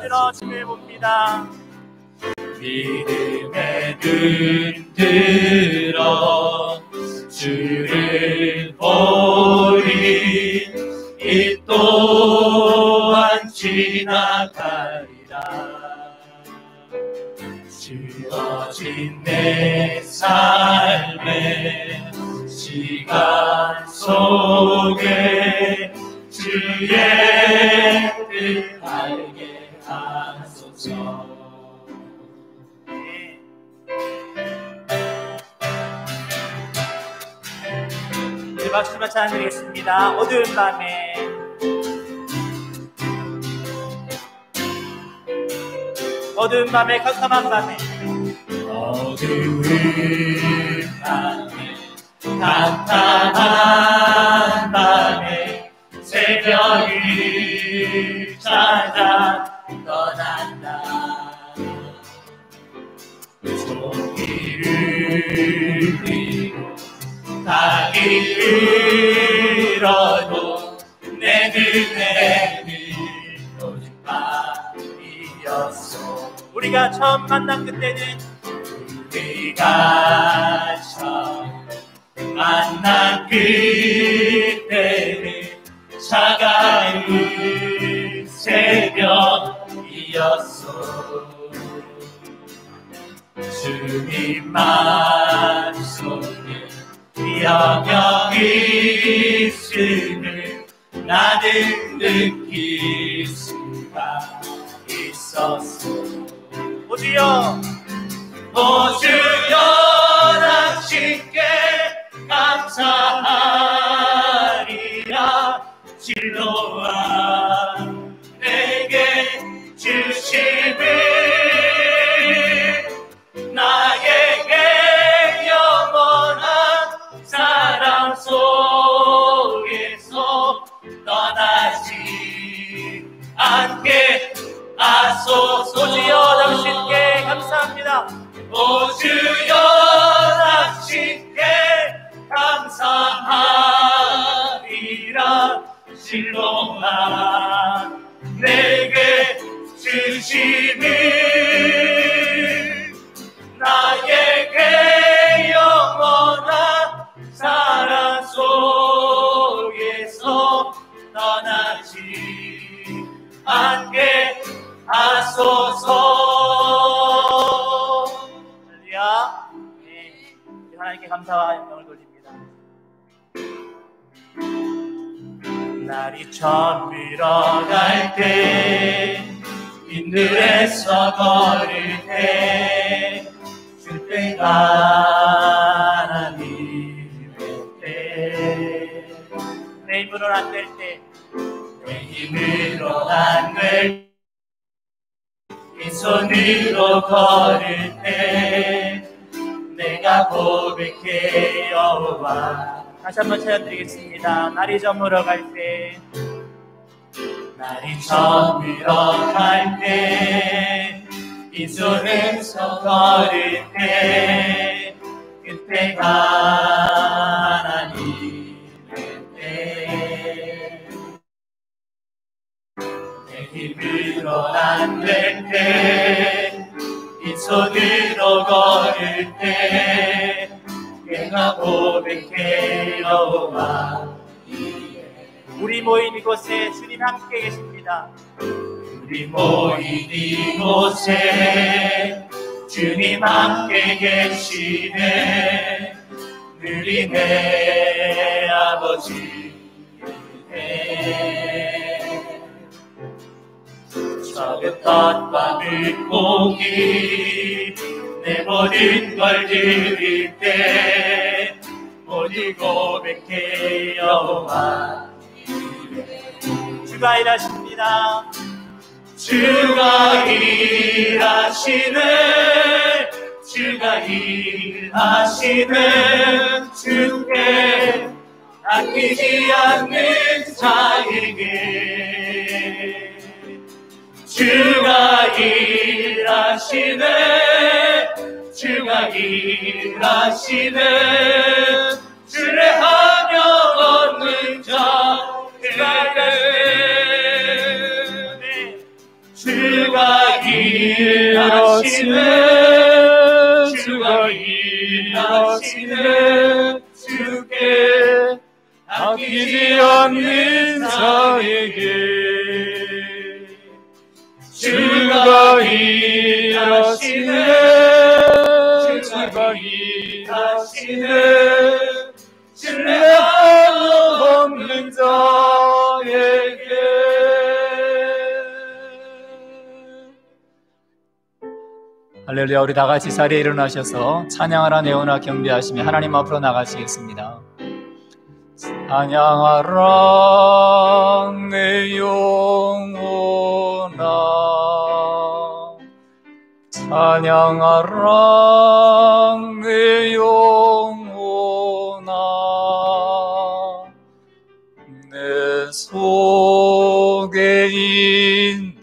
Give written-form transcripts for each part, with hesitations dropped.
쓰러짐을 봅니다. 믿음의 눈 들어 주를 보리 이 또한 지나가리라. 주어진 내 삶의 시간 속에 주의 뜻 알게 하소서. 우리 박수로 찬양드리겠습니다. 어두운 밤에 어두운 밤에 캄캄한 밤에 어두운 밤에 캄캄한 밤에 새벽을 찾아 떠난다. 종이를 들고 다리 끌어도 내 눈에는 오직 밤이었어. 우리가 처음 만난 그때는 우리가 처음 만난 그때는 차가운 새벽이었어. 주님 마음속에 영영이 있음을 나는 느낄 수가 있었어. 오 주여, 오 주여 당신께 감사하리라. 진로와 내게 주심을 나에게 영원한 사랑 속에서 떠나지 않게 하소서. 오 주여 당신께 감사합니다. 오 주여 당신께 감사하리라. 진로만 내게 주심을 나에게 영원한 사랑 속에서 떠나지 않게 하소서. 할렐루야. 네, 하나님께 감사와 영광을 돌립니다. 날이 저물어갈 때 빈들에서 걸을 때 그때가 하나님의 때. 내 힘으로는 안 될 때, 내 힘으로 안 될 이 손으로 걸을 때 내가 고백해 여호와. 다시 한번 찬양드리겠습니다. 날이 저물어 갈 때, 날이 저물어갈 때 빈손에서 걸을 때 그때가 하나님의 때. 내 힘으로 안 될 때 빈손으로 걸을 때 내가 고백해 여호와. 우리 모인 이곳에 주님 함께 계십니다. 우리 모인 이곳에 주님 함께 계시네. 늘이 내 아버지 적은 것과 물고기 내 모든 걸 드릴 때 모두 고백해 여호와. 주가 일하십니다. 주가 일하시네. 주가 일하시네. 주께 아끼지 않는 자에게 주가 일하시네. 주가 일하시네. 주례하며 얻는 자에게 주가 일하시네 주가 일하시네 주께 아끼지 않는 자에게 주가 일하시네 주가 일하시네 신뢰함 없는 자에게 할렐루야. 우리 다 같이 자리에 일어나셔서 찬양하라 내오나 경배하시며 하나님 앞으로 나가시겠습니다. 찬양하라 내 영혼아 찬양하라 내 영혼아 내 속에 있는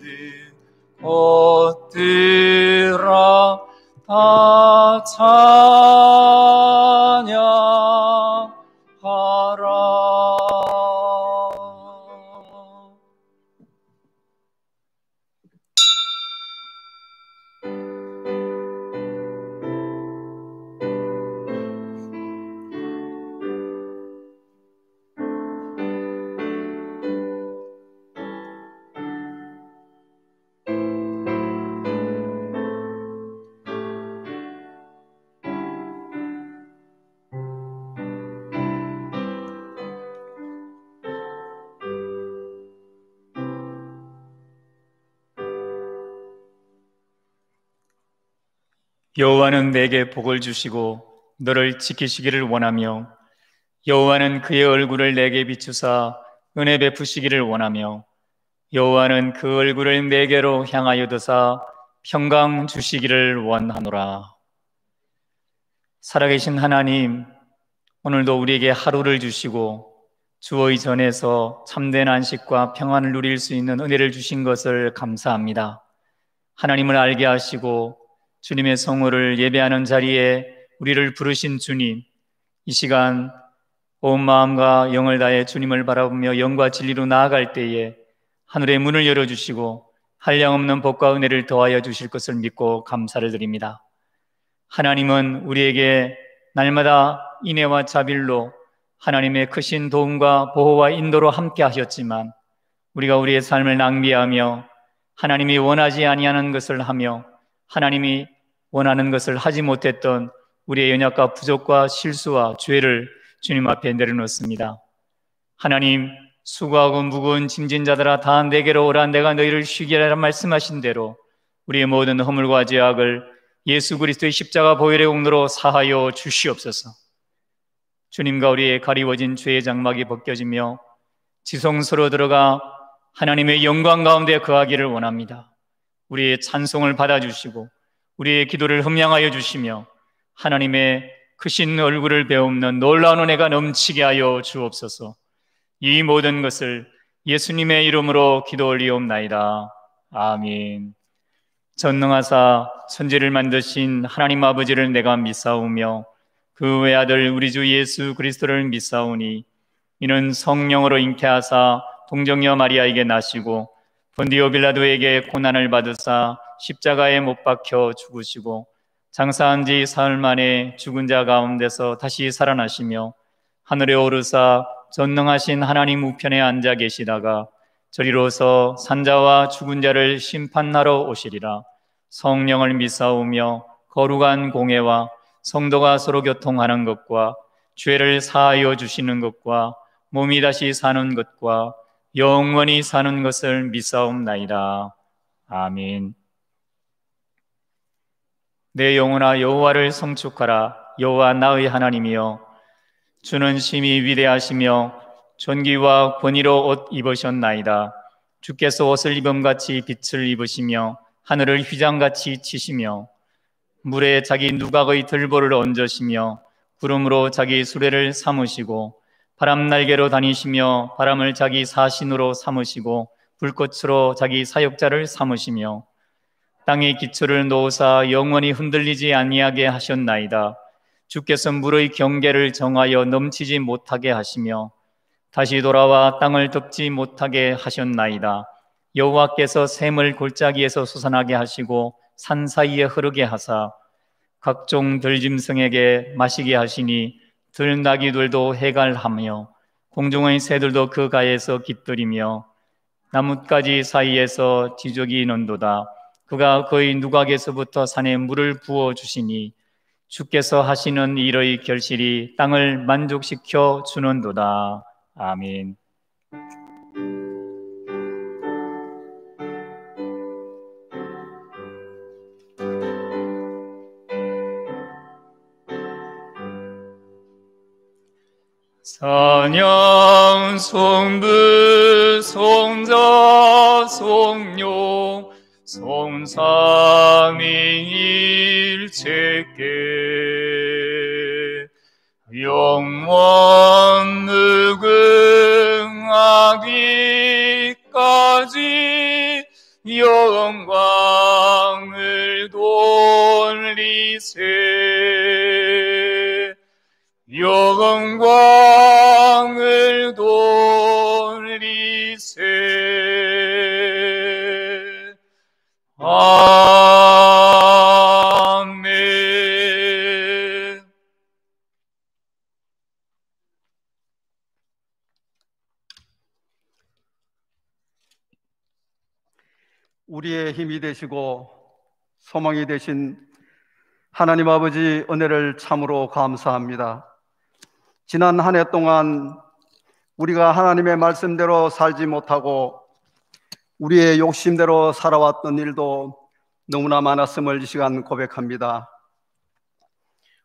것들아 다 찬양하라. 여호와는 내게 복을 주시고 너를 지키시기를 원하며 여호와는 그의 얼굴을 내게 비추사 은혜 베푸시기를 원하며 여호와는 그 얼굴을 내게로 향하여 드사 평강 주시기를 원하노라. 살아계신 하나님, 오늘도 우리에게 하루를 주시고 주의 전에서 참된 안식과 평안을 누릴 수 있는 은혜를 주신 것을 감사합니다. 하나님을 알게 하시고 주님의 성호를 예배하는 자리에 우리를 부르신 주님, 이 시간 온 마음과 영을 다해 주님을 바라보며 영과 진리로 나아갈 때에 하늘의 문을 열어주시고 한량없는 복과 은혜를 더하여 주실 것을 믿고 감사를 드립니다. 하나님은 우리에게 날마다 인애와 자빌로 하나님의 크신 도움과 보호와 인도로 함께 하셨지만 우리가 우리의 삶을 낭비하며 하나님이 원하지 아니하는 것을 하며 하나님이 원하는 것을 하지 못했던 우리의 연약과 부족과 실수와 죄를 주님 앞에 내려놓습니다. 하나님, 수고하고 무거운 짐진 자들아 다 내게로 오라 내가 너희를 쉬게 하라 말씀하신 대로 우리의 모든 허물과 죄악을 예수 그리스도의 십자가 보혈의 공로로 사하여 주시옵소서. 주님과 우리의 가리워진 죄의 장막이 벗겨지며 지성소로 들어가 하나님의 영광 가운데 거하기를 원합니다. 우리의 찬송을 받아주시고 우리의 기도를 흠양하여 주시며 하나님의 크신 얼굴을 배움는 놀라운 은혜가 넘치게 하여 주옵소서. 이 모든 것을 예수님의 이름으로 기도 올리옵나이다. 아멘. 전능하사 천지를 만드신 하나님 아버지를 내가 믿사오며 그 외아들 우리 주 예수 그리스도를 믿사오니 이는 성령으로 잉태하사 동정녀 마리아에게 나시고 본디오 빌라도에게 고난을 받으사 십자가에 못 박혀 죽으시고 장사한 지 사흘 만에 죽은 자 가운데서 다시 살아나시며 하늘에 오르사 전능하신 하나님 우편에 앉아 계시다가 저리로서 산자와 죽은 자를 심판하러 오시리라. 성령을 믿사오며 거룩한 공회와 성도가 서로 교통하는 것과 죄를 사하여 주시는 것과 몸이 다시 사는 것과 영원히 사는 것을 믿사옵나이다. 아멘. 내 영혼아 여호와를 성축하라. 여호와 나의 하나님이여, 주는 심히 위대하시며 존귀와 권위로 옷 입으셨나이다. 주께서 옷을 입음같이 빛을 입으시며 하늘을 휘장같이 치시며 물에 자기 누각의 들보를 얹으시며 구름으로 자기 수레를 삼으시고 바람 날개로 다니시며 바람을 자기 사신으로 삼으시고 불꽃으로 자기 사역자를 삼으시며 땅의 기초를 놓으사 영원히 흔들리지 아니하게 하셨나이다. 주께서 물의 경계를 정하여 넘치지 못하게 하시며 다시 돌아와 땅을 덮지 못하게 하셨나이다. 여호와께서 샘을 골짜기에서 솟아나게 하시고 산 사이에 흐르게 하사 각종 들짐승에게 마시게 하시니 들나귀들도 해갈하며 공중의 새들도 그 가에서 깃들이며 나뭇가지 사이에서 지저귀는도다. 그가 그의 누각에서부터 산에 물을 부어 주시니 주께서 하시는 일의 결실이 땅을 만족시켜 주는도다. 아멘. 찬양 성부 성자 성령 성삼위일체께 영원 무궁하기까지 영광을 돌리세. 영광을 돌리세. 아멘. 우리의 힘이 되시고 소망이 되신 하나님 아버지 은혜를 참으로 감사합니다. 지난 한 해 동안 우리가 하나님의 말씀대로 살지 못하고 우리의 욕심대로 살아왔던 일도 너무나 많았음을 이 시간 고백합니다.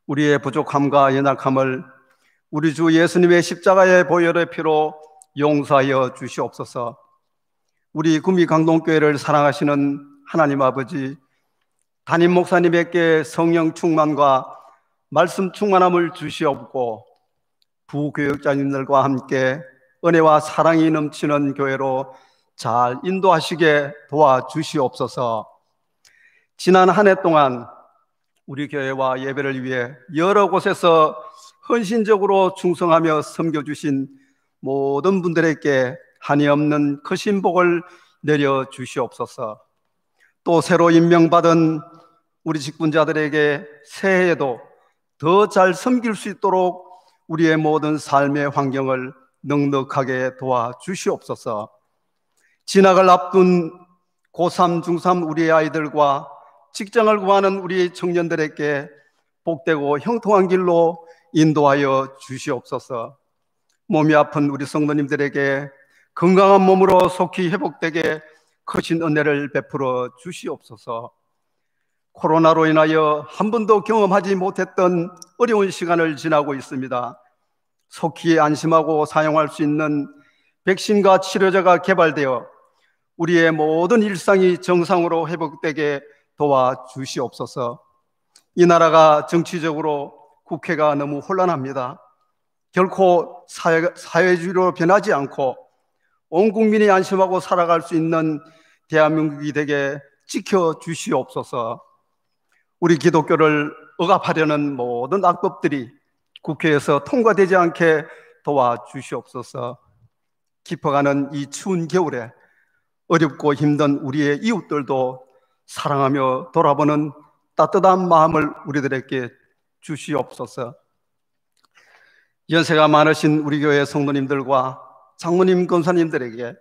우리의 부족함과 연약함을 우리 주 예수님의 십자가의 보혈의 피로 용서하여 주시옵소서. 우리 구미 강동교회를 사랑하시는 하나님 아버지, 담임 목사님에게 성령 충만과 말씀 충만함을 주시옵고 부교육자님들과 함께 은혜와 사랑이 넘치는 교회로 잘 인도하시게 도와주시옵소서. 지난 한 해 동안 우리 교회와 예배를 위해 여러 곳에서 헌신적으로 충성하며 섬겨주신 모든 분들에게 한이 없는 크신 복을 내려주시옵소서. 또 새로 임명받은 우리 직분자들에게 새해에도 더 잘 섬길 수 있도록 우리의 모든 삶의 환경을 넉넉하게 도와주시옵소서. 진학을 앞둔 고3, 중3 우리의 아이들과 직장을 구하는 우리 청년들에게 복되고 형통한 길로 인도하여 주시옵소서. 몸이 아픈 우리 성도님들에게 건강한 몸으로 속히 회복되게 크신 은혜를 베풀어 주시옵소서. 코로나로 인하여 한 번도 경험하지 못했던 어려운 시간을 지나고 있습니다. 속히 안심하고 사용할 수 있는 백신과 치료제가 개발되어 우리의 모든 일상이 정상으로 회복되게 도와주시옵소서. 이 나라가 정치적으로 국회가 너무 혼란합니다. 결코 사회주의로 변하지 않고 온 국민이 안심하고 살아갈 수 있는 대한민국이 되게 지켜주시옵소서. 우리 기독교를 억압하려는 모든 악법들이 국회에서 통과되지 않게 도와주시옵소서. 깊어가는 이 추운 겨울에 어렵고 힘든 우리의 이웃들도 사랑하며 돌아보는 따뜻한 마음을 우리들에게 주시옵소서. 연세가 많으신 우리 교회 성도님들과 장로님, 권사님들에게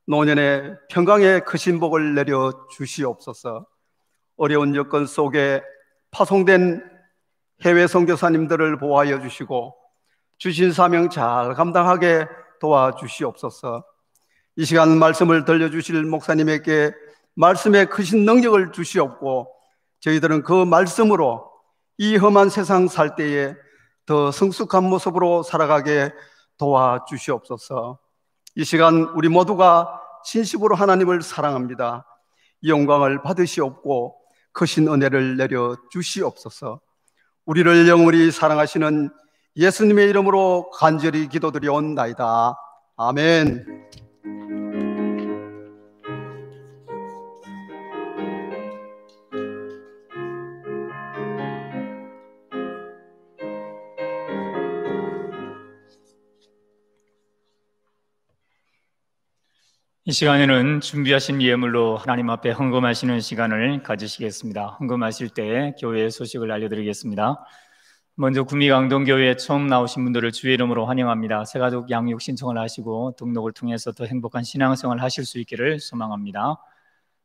노년의 평강의 크신 복을 내려 주시옵소서. 어려운 여건 속에 파송된 해외 선교사님들을 보호하여 주시고 주신 사명 잘 감당하게 도와주시옵소서. 이 시간 말씀을 들려주실 목사님에게 말씀의 크신 능력을 주시옵고 저희들은 그 말씀으로 이 험한 세상 살 때에 더 성숙한 모습으로 살아가게 도와주시옵소서. 이 시간 우리 모두가 진심으로 하나님을 사랑합니다. 이 영광을 받으시옵고 크신 은혜를 내려 주시옵소서. 우리를 영원히 사랑하시는 예수님의 이름으로 간절히 기도드리옵나이다. 아멘. 이 시간에는 준비하신 예물로 하나님 앞에 헌금하시는 시간을 가지시겠습니다. 헌금하실 때 교회 소식을 알려드리겠습니다. 먼저 구미강동교회에 처음 나오신 분들을 주의 이름으로 환영합니다. 새가족 양육 신청을 하시고 등록을 통해서 더 행복한 신앙생활을 하실 수 있기를 소망합니다.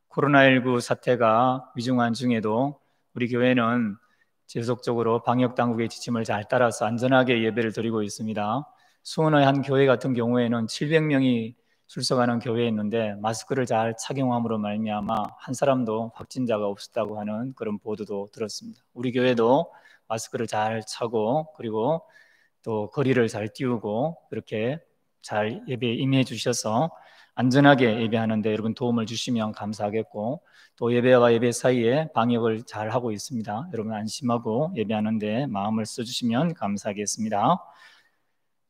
코로나19 사태가 위중한 중에도 우리 교회는 지속적으로 방역당국의 지침을 잘 따라서 안전하게 예배를 드리고 있습니다. 수원의 한 교회 같은 경우에는 700명이 출석하는 교회였는데 마스크를 잘 착용함으로 말미암아 한 사람도 확진자가 없었다고 하는 그런 보도도 들었습니다. 우리 교회도 마스크를 잘 차고 그리고 또 거리를 잘 띄우고 그렇게 잘 예배에 임해 주셔서 안전하게 예배하는데 여러분 도움을 주시면 감사하겠고, 또 예배와 예배 사이에 방역을 잘 하고 있습니다. 여러분 안심하고 예배하는데 마음을 써주시면 감사하겠습니다.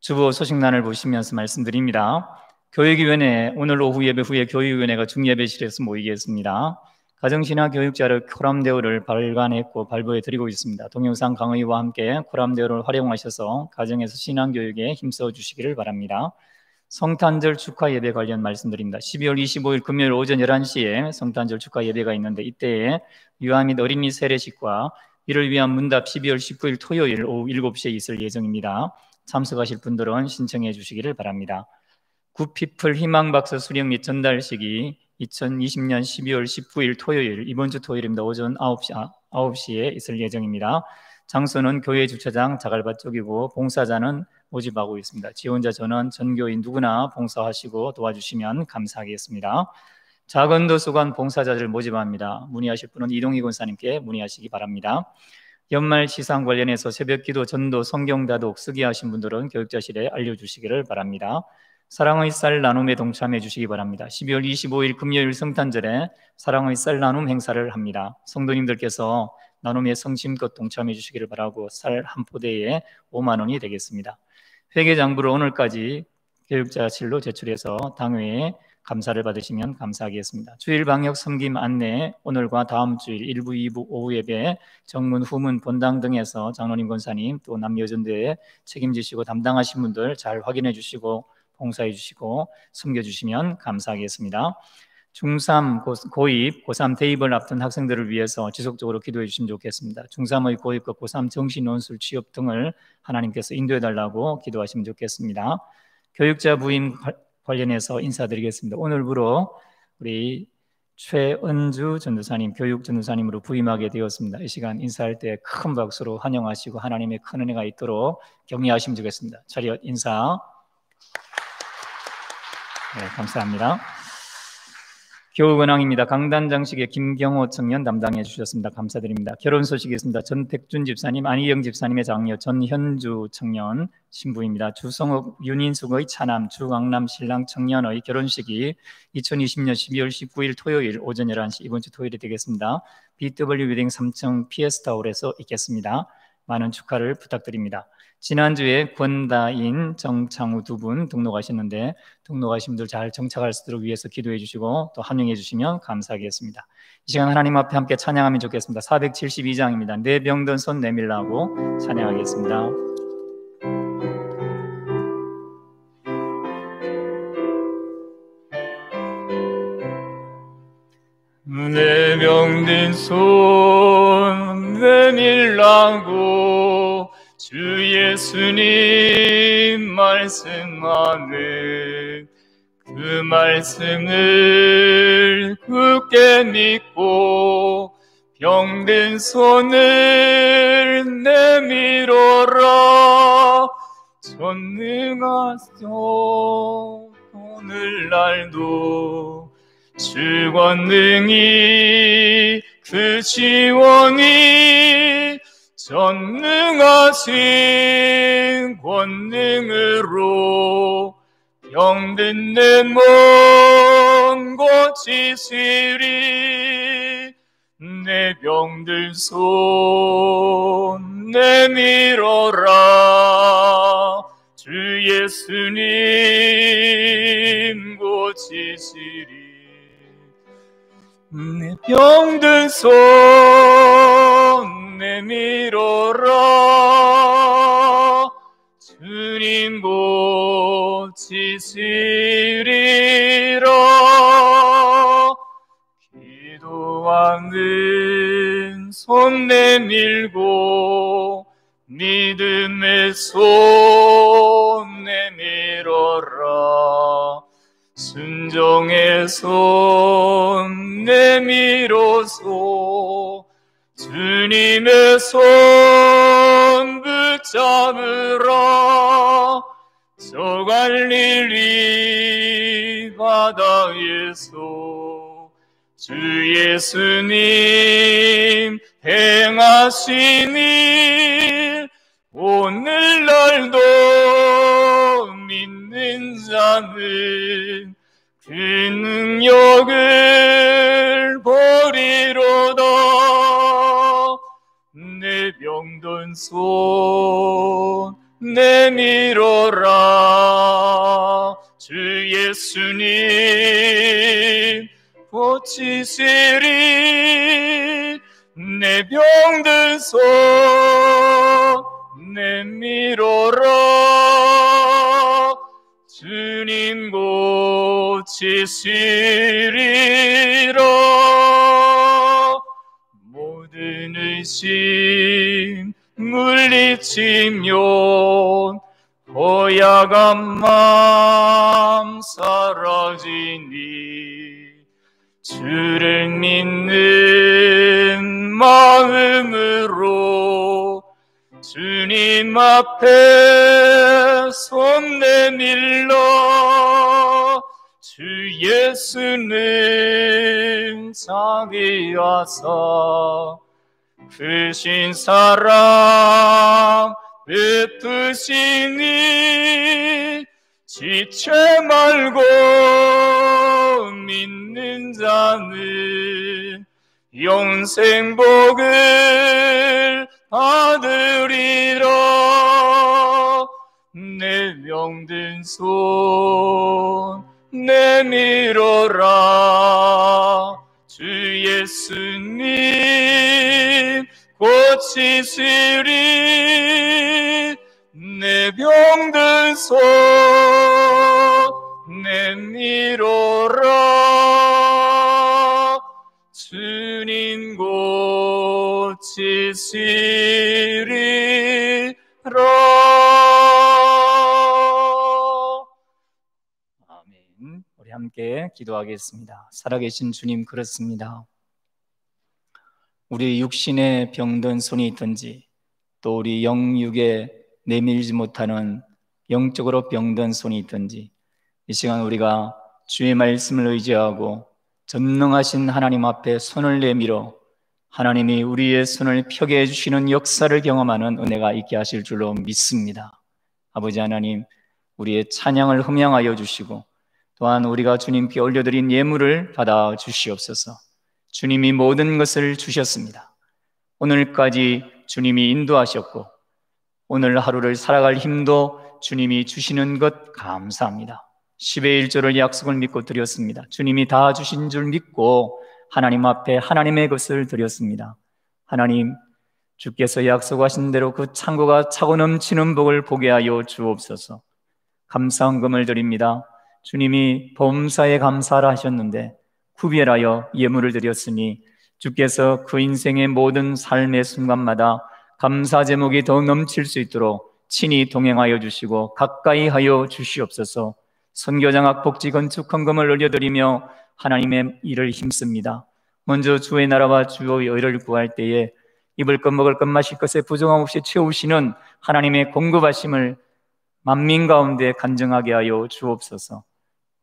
주보 소식란을 보시면서 말씀드립니다. 교육위원회, 오늘 오후 예배 후에 교육위원회가 중예배실에서 모이겠습니다. 가정신화 교육자료 코람데오를 발간했고 발부해 드리고 있습니다. 동영상 강의와 함께 코람데오를 활용하셔서 가정에서 신앙교육에 힘써 주시기를 바랍니다. 성탄절 축하 예배 관련 말씀드립니다. 12월 25일 금요일 오전 11시에 성탄절 축하 예배가 있는데 이때에 유아 및 어린이 세례식과 이를 위한 문답 12월 19일 토요일 오후 7시에 있을 예정입니다. 참석하실 분들은 신청해 주시기를 바랍니다. 굿피플 희망박사 수령 및 전달식이 2020년 12월 19일 토요일, 이번 주 토요일입니다. 오전 9시에 있을 예정입니다. 장소는 교회 주차장 자갈밭 쪽이고 봉사자는 모집하고 있습니다. 지원자 전원 전교인 누구나 봉사하시고 도와주시면 감사하겠습니다. 작은도서관 봉사자를 모집합니다. 문의하실 분은 이동희 권사님께 문의하시기 바랍니다. 연말 시상 관련해서 새벽기도, 전도, 성경다독 쓰기 하신 분들은 교육자실에 알려주시기를 바랍니다. 사랑의 쌀 나눔에 동참해 주시기 바랍니다. 12월 25일 금요일 성탄절에 사랑의 쌀 나눔 행사를 합니다. 성도님들께서 나눔에 성심껏 동참해 주시기를 바라고 쌀 한 포대에 5만 원이 되겠습니다. 회계장부를 오늘까지 교육자실로 제출해서 당회에 감사를 받으시면 감사하겠습니다. 주일 방역 섬김 안내, 오늘과 다음 주일 1부, 2부, 오후 예배, 정문, 후문, 본당 등에서 장로님, 권사님, 또 남여전대에 책임지시고 담당하신 분들 잘 확인해 주시고 봉사해 주시고 섬겨주시면 감사하겠습니다. 중3, 고2, 고3 대입을 앞둔 학생들을 위해서 지속적으로 기도해 주시면 좋겠습니다. 중3의 고입과 고3 정신논술 취업 등을 하나님께서 인도해 달라고 기도하시면 좋겠습니다. 교육자 부임 관련해서 인사드리겠습니다. 오늘부로 우리 최은주 전도사님, 교육 전도사님으로 부임하게 되었습니다. 이 시간 인사할 때 큰 박수로 환영하시고 하나님의 큰 은혜가 있도록 격려하시면 좋겠습니다. 차렷 인사. 네, 감사합니다. 교육은행입니다. 강단장식의 김경호 청년 담당해 주셨습니다. 감사드립니다. 결혼 소식이 있습니다. 전택준 집사님, 안희영 집사님의 장녀 전현주 청년 신부입니다. 주성욱, 윤인숙의 차남, 주광남 신랑 청년의 결혼식이 2020년 12월 19일 토요일 오전 11시, 이번 주 토요일이 되겠습니다. BW 웨딩 3층 피에스타홀에서 있겠습니다. 많은 축하를 부탁드립니다. 지난주에 권다인, 정창우 두 분 등록하셨는데 등록하신 분들 잘 정착할 수 있도록 위해서 기도해 주시고 또 환영해 주시면 감사하겠습니다. 이 시간 하나님 앞에 함께 찬양하면 좋겠습니다. 472장입니다. 내 병든 손 내밀라고 찬양하겠습니다. 내 병든 손 내밀라고 주 예수님 말씀하네. 그 말씀을 굳게 믿고 병든 손을 내밀어라. 전능하소 오늘날도 주 권능이 그 지원이 전능하신 권능으로 병든 내 몸 고치시리. 내 병든 손 내밀어라. 주 예수님 고치시리. 내 병든 손 내밀어라. 주님 고치시리라. 기도하는 손 내밀고 믿음의 손 내밀어라. 순종의 손 내밀어서 주님의 손 붙잡으라. 저 갈릴리 바다에서 주 예수님 행하신 일 오늘날도 믿는 자는 그 능력을 보리로다. 내 병든 손 내밀어라. 주 예수님 고치시리. 내 병든 손 내밀어라. 주님 고치시리라. 모든 의심 물리치면 고약한 마음 사라지니 주를 믿는 마음으로 주님 앞에 손 내밀러 주 예수는 자비하사 크신 사랑 베푸시니 지체 말고 믿는 자는 영생 복을 받으리라. 내 병든 손 내밀어라. 주 예수님 고치시리. 내 병든 손 내밀어라. 주님 고치시리라. 아멘. 우리 함께 기도하겠습니다. 살아계신 주님, 그렇습니다. 우리 육신에 병든 손이 있든지 또 우리 영육에 내밀지 못하는 영적으로 병든 손이 있든지 이 시간 우리가 주의 말씀을 의지하고 전능하신 하나님 앞에 손을 내밀어 하나님이 우리의 손을 펴게 해주시는 역사를 경험하는 은혜가 있게 하실 줄로 믿습니다. 아버지 하나님, 우리의 찬양을 흠양하여 주시고 또한 우리가 주님께 올려드린 예물을 받아 주시옵소서. 주님이 모든 것을 주셨습니다. 오늘까지 주님이 인도하셨고 오늘 하루를 살아갈 힘도 주님이 주시는 것 감사합니다. 10의 1조를 약속을 믿고 드렸습니다. 주님이 다 주신 줄 믿고 하나님 앞에 하나님의 것을 드렸습니다. 하나님, 주께서 약속하신 대로 그 창고가 차고 넘치는 복을 보게 하여 주옵소서. 감사한 금을 드립니다. 주님이 범사에 감사하라 하셨는데 구별하여 예물을 드렸으니 주께서 그 인생의 모든 삶의 순간마다 감사 제목이 더 넘칠 수 있도록 친히 동행하여 주시고 가까이 하여 주시옵소서. 선교장학 복지 건축 헌금을 올려드리며 하나님의 일을 힘씁니다. 먼저 주의 나라와 주의 의를 구할 때에 입을 것 먹을 것 마실 것에 부정함 없이 채우시는 하나님의 공급하심을 만민 가운데 간증하게 하여 주옵소서.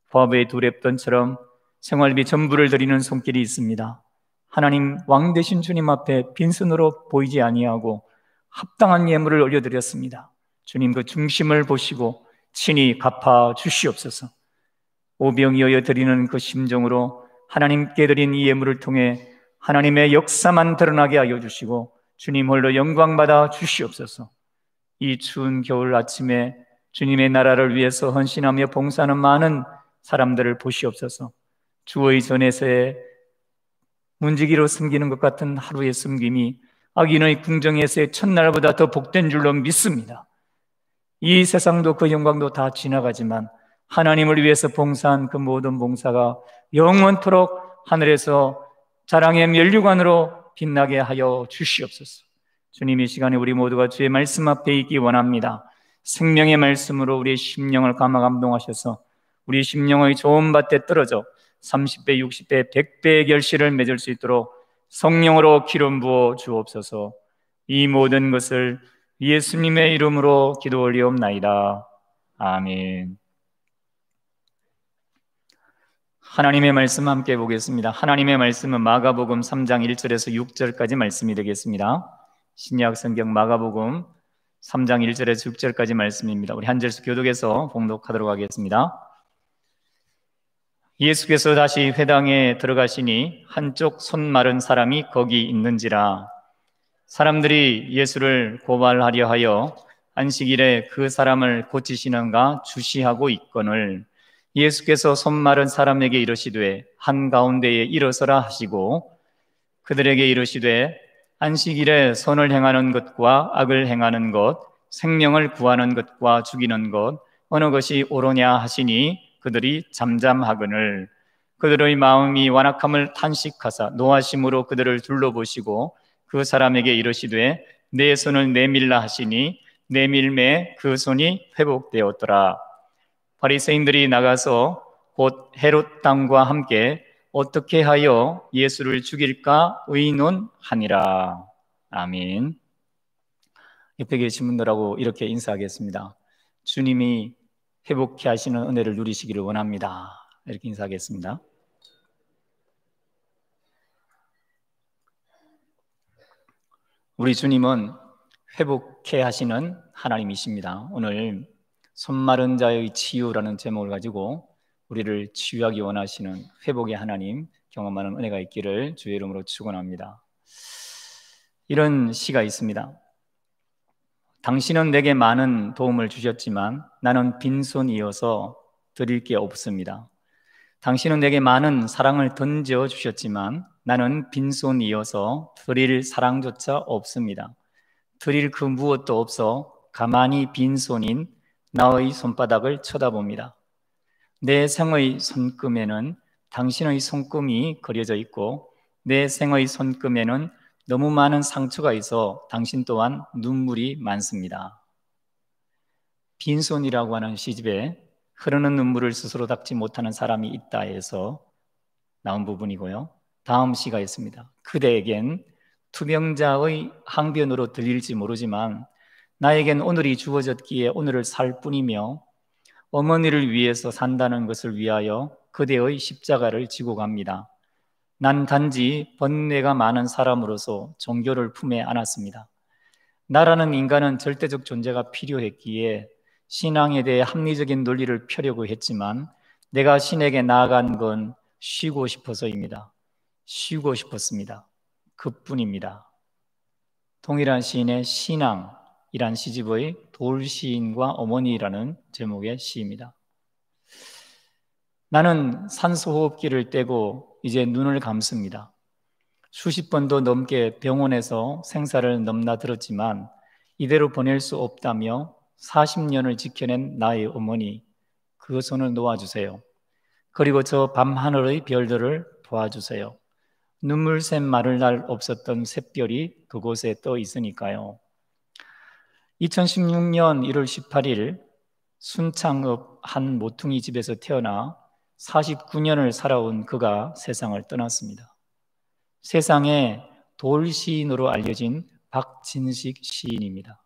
부하부의 두 랩돈처럼 생활비 전부를 드리는 손길이 있습니다. 하나님, 왕 되신 주님 앞에 빈손으로 보이지 아니하고 합당한 예물을 올려드렸습니다. 주님, 그 중심을 보시고 친히 갚아 주시옵소서. 오병이어 드리는 그 심정으로 하나님께 드린 이 예물을 통해 하나님의 역사만 드러나게 하여 주시고 주님 홀로 영광받아 주시옵소서. 이 추운 겨울 아침에 주님의 나라를 위해서 헌신하며 봉사하는 많은 사람들을 보시옵소서. 주의 전에서의 문지기로 숨기는 것 같은 하루의 숨김이 악인의 궁정에서의 첫날보다 더 복된 줄로 믿습니다. 이 세상도 그 영광도 다 지나가지만 하나님을 위해서 봉사한 그 모든 봉사가 영원토록 하늘에서 자랑의 면류관으로 빛나게 하여 주시옵소서. 주님, 이 시간에 우리 모두가 주의 말씀 앞에 있기 원합니다. 생명의 말씀으로 우리의 심령을 감화 감동하셔서 우리 심령의 좋은 밭에 떨어져 30배, 60배, 100배의 결실을 맺을 수 있도록 성령으로 기름 부어 주옵소서. 이 모든 것을 예수님의 이름으로 기도 올리옵나이다. 아멘. 하나님의 말씀 함께 보겠습니다. 하나님의 말씀은 마가복음 3장 1절에서 6절까지 말씀이 되겠습니다. 신약 성경 마가복음 3장 1절에서 6절까지 말씀입니다. 우리 한 절씩 교독해서 봉독하도록 하겠습니다. 예수께서 다시 회당에 들어가시니 한쪽 손 마른 사람이 거기 있는지라. 사람들이 예수를 고발하려 하여 안식일에 그 사람을 고치시는가 주시하고 있거늘 예수께서 손 마른 사람에게 이르시되 한가운데에 일어서라 하시고 그들에게 이르시되 안식일에 선을 행하는 것과 악을 행하는 것, 생명을 구하는 것과 죽이는 것 어느 것이 옳으냐 하시니 그들이 잠잠하거늘 그들의 마음이 완악함을 탄식하사 노하심으로 그들을 둘러보시고 그 사람에게 이르시되 내 손을 내밀라 하시니 내밀매 그 손이 회복되었더라. 바리새인들이 나가서 곧 헤롯 당과 함께 어떻게 하여 예수를 죽일까 의논하니라. 아멘. 옆에 계신 분들하고 이렇게 인사하겠습니다. 주님이 회복케 하시는 은혜를 누리시기를 원합니다. 이렇게 인사하겠습니다. 우리 주님은 회복케 하시는 하나님이십니다. 오늘 손 마른 자의 치유라는 제목을 가지고 우리를 치유하기 원하시는 회복의 하나님 경험하는 은혜가 있기를 주의 이름으로 축원합니다. 이런 시가 있습니다. 당신은 내게 많은 도움을 주셨지만 나는 빈손이어서 드릴 게 없습니다. 당신은 내게 많은 사랑을 던져주셨지만 나는 빈손이어서 드릴 사랑조차 없습니다. 드릴 그 무엇도 없어 가만히 빈손인 나의 손바닥을 쳐다봅니다. 내 생의 손금에는 당신의 손금이 그려져 있고 내 생의 손금에는 너무 많은 상처가 있어 당신 또한 눈물이 많습니다. 빈손이라고 하는 시집에 흐르는 눈물을 스스로 닦지 못하는 사람이 있다 해서 나온 부분이고요. 다음 시가 있습니다. 그대에겐 투병자의 항변으로 들릴지 모르지만 나에겐 오늘이 주어졌기에 오늘을 살 뿐이며 어머니를 위해서 산다는 것을 위하여 그대의 십자가를 지고 갑니다. 난 단지 번뇌가 많은 사람으로서 종교를 품에 안았습니다. 나라는 인간은 절대적 존재가 필요했기에 신앙에 대해 합리적인 논리를 펴려고 했지만 내가 신에게 나아간 건 쉬고 싶어서입니다. 쉬고 싶었습니다. 그뿐입니다. 동일한 시인의 신앙이란 시집의 돌시인과 어머니라는 제목의 시입니다. 나는 산소호흡기를 떼고 이제 눈을 감습니다. 수십 번도 넘게 병원에서 생사를 넘나들었지만 이대로 보낼 수 없다며 40년을 지켜낸 나의 어머니, 그 손을 놓아주세요. 그리고 저 밤하늘의 별들을 도와주세요. 눈물샘 마를 날 없었던 샛별이 그곳에 떠 있으니까요. 2016년 1월 18일 순창읍 한 모퉁이 집에서 태어나 49년을 살아온 그가 세상을 떠났습니다. 세상에 돌시인으로 알려진 박진식 시인입니다.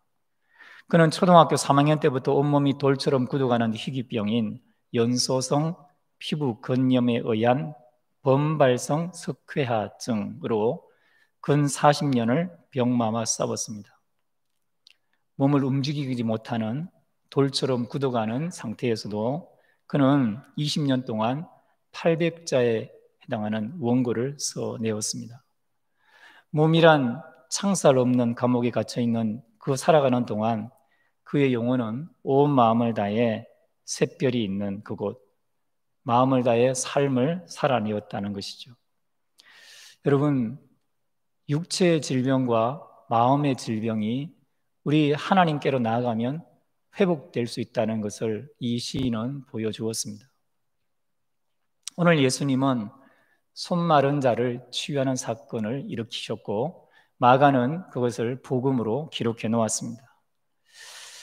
그는 초등학교 3학년 때부터 온몸이 돌처럼 굳어가는 희귀병인 연소성 피부 건염에 의한 범발성 석회화증으로 근 40년을 병마마 싸웠습니다. 몸을 움직이지 못하는 돌처럼 굳어가는 상태에서도 그는 20년 동안 800자에 해당하는 원고를 써내었습니다. 몸이란 창살 없는 감옥에 갇혀있는 그 살아가는 동안 그의 영혼은 온 마음을 다해 샛별이 있는 그곳, 마음을 다해 삶을 살아내었다는 것이죠. 여러분, 육체의 질병과 마음의 질병이 우리 하나님께로 나아가면 회복될 수 있다는 것을 이 시인은 보여주었습니다. 오늘 예수님은 손 마른 자를 치유하는 사건을 일으키셨고 마가는 그것을 복음으로 기록해 놓았습니다.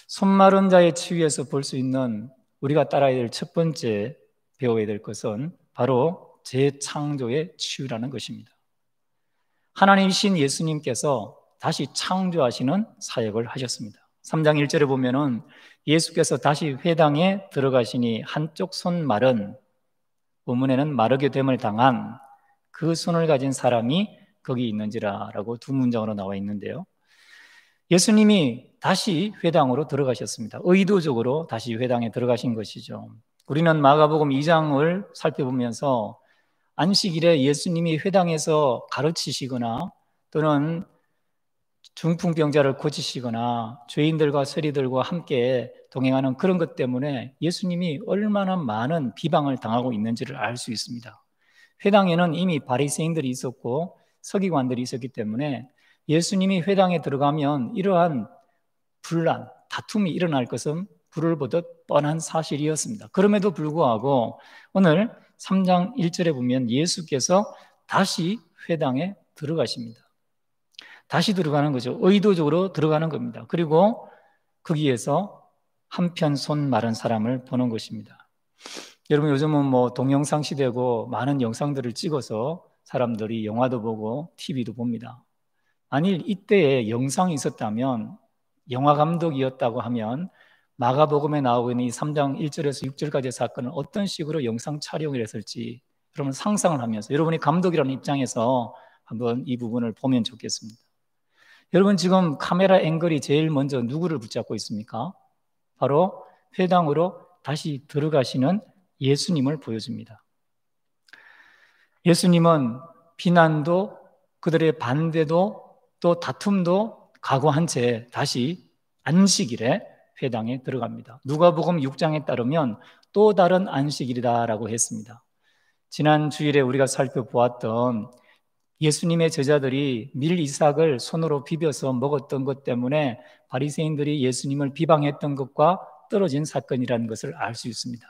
손 마른 자의 치유에서 볼 수 있는 우리가 따라야 될 첫 번째 배워야 될 것은 바로 재창조의 치유라는 것입니다. 하나님이신 예수님께서 다시 창조하시는 사역을 하셨습니다. 3장 1절에 보면은 예수께서 다시 회당에 들어가시니 한쪽 손 마른, 본문에는 마르게 됨을 당한 그 손을 가진 사람이 거기 있는지라 라고 두 문장으로 나와 있는데요, 예수님이 다시 회당으로 들어가셨습니다. 의도적으로 다시 회당에 들어가신 것이죠. 우리는 마가복음 2장을 살펴보면서 안식일에 예수님이 회당에서 가르치시거나 또는 중풍병자를 고치시거나 죄인들과 세리들과 함께 동행하는 그런 것 때문에 예수님이 얼마나 많은 비방을 당하고 있는지를 알 수 있습니다. 회당에는 이미 바리새인들이 있었고 서기관들이 있었기 때문에 예수님이 회당에 들어가면 이러한 분란, 다툼이 일어날 것은 불을 보듯 뻔한 사실이었습니다. 그럼에도 불구하고 오늘 3장 1절에 보면 예수께서 다시 회당에 들어가십니다. 다시 들어가는 거죠. 의도적으로 들어가는 겁니다. 그리고 거기에서 한편 손 마른 사람을 보는 것입니다. 여러분, 요즘은 동영상 시대고 많은 영상들을 찍어서 사람들이 영화도 보고 TV도 봅니다. 만일 이때에 영상이 있었다면, 영화 감독이었다고 하면 마가복음에 나오고 있는 이 3장 1절에서 6절까지의 사건은 어떤 식으로 영상 촬영을 했을지 여러분 상상을 하면서 여러분이 감독이라는 입장에서 한번 이 부분을 보면 좋겠습니다. 여러분, 지금 카메라 앵글이 제일 먼저 누구를 붙잡고 있습니까? 바로 회당으로 다시 들어가시는 예수님을 보여줍니다. 예수님은 비난도 그들의 반대도 또 다툼도 각오한 채 다시 안식일에 회당에 들어갑니다. 누가복음 6장에 따르면 또 다른 안식일이다라고 했습니다. 지난 주일에 우리가 살펴보았던 예수님의 제자들이 밀 이삭을 손으로 비벼서 먹었던 것 때문에 바리새인들이 예수님을 비방했던 것과 떨어진 사건이라는 것을 알 수 있습니다.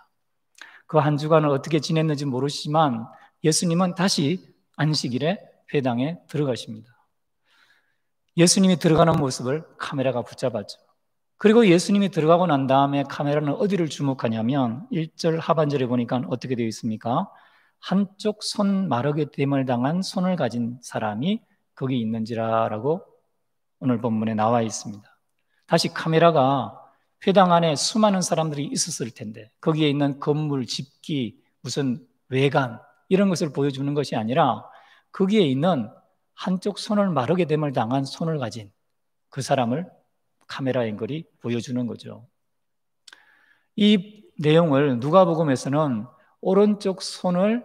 그 한 주간을 어떻게 지냈는지 모르지만 예수님은 다시 안식일에 회당에 들어가십니다. 예수님이 들어가는 모습을 카메라가 붙잡았죠. 그리고 예수님이 들어가고 난 다음에 카메라는 어디를 주목하냐면 1절 하반절에 보니까 어떻게 되어 있습니까? 한쪽 손 마르게 됨을 당한 손을 가진 사람이 거기 있는지라라고 오늘 본문에 나와 있습니다. 다시 카메라가 회당 안에 수많은 사람들이 있었을 텐데 거기에 있는 건물, 집기, 무슨 외관 이런 것을 보여주는 것이 아니라 거기에 있는 한쪽 손을 마르게 됨을 당한 손을 가진 그 사람을 카메라 앵글이 보여주는 거죠. 이 내용을 누가복음에서는 오른쪽 손을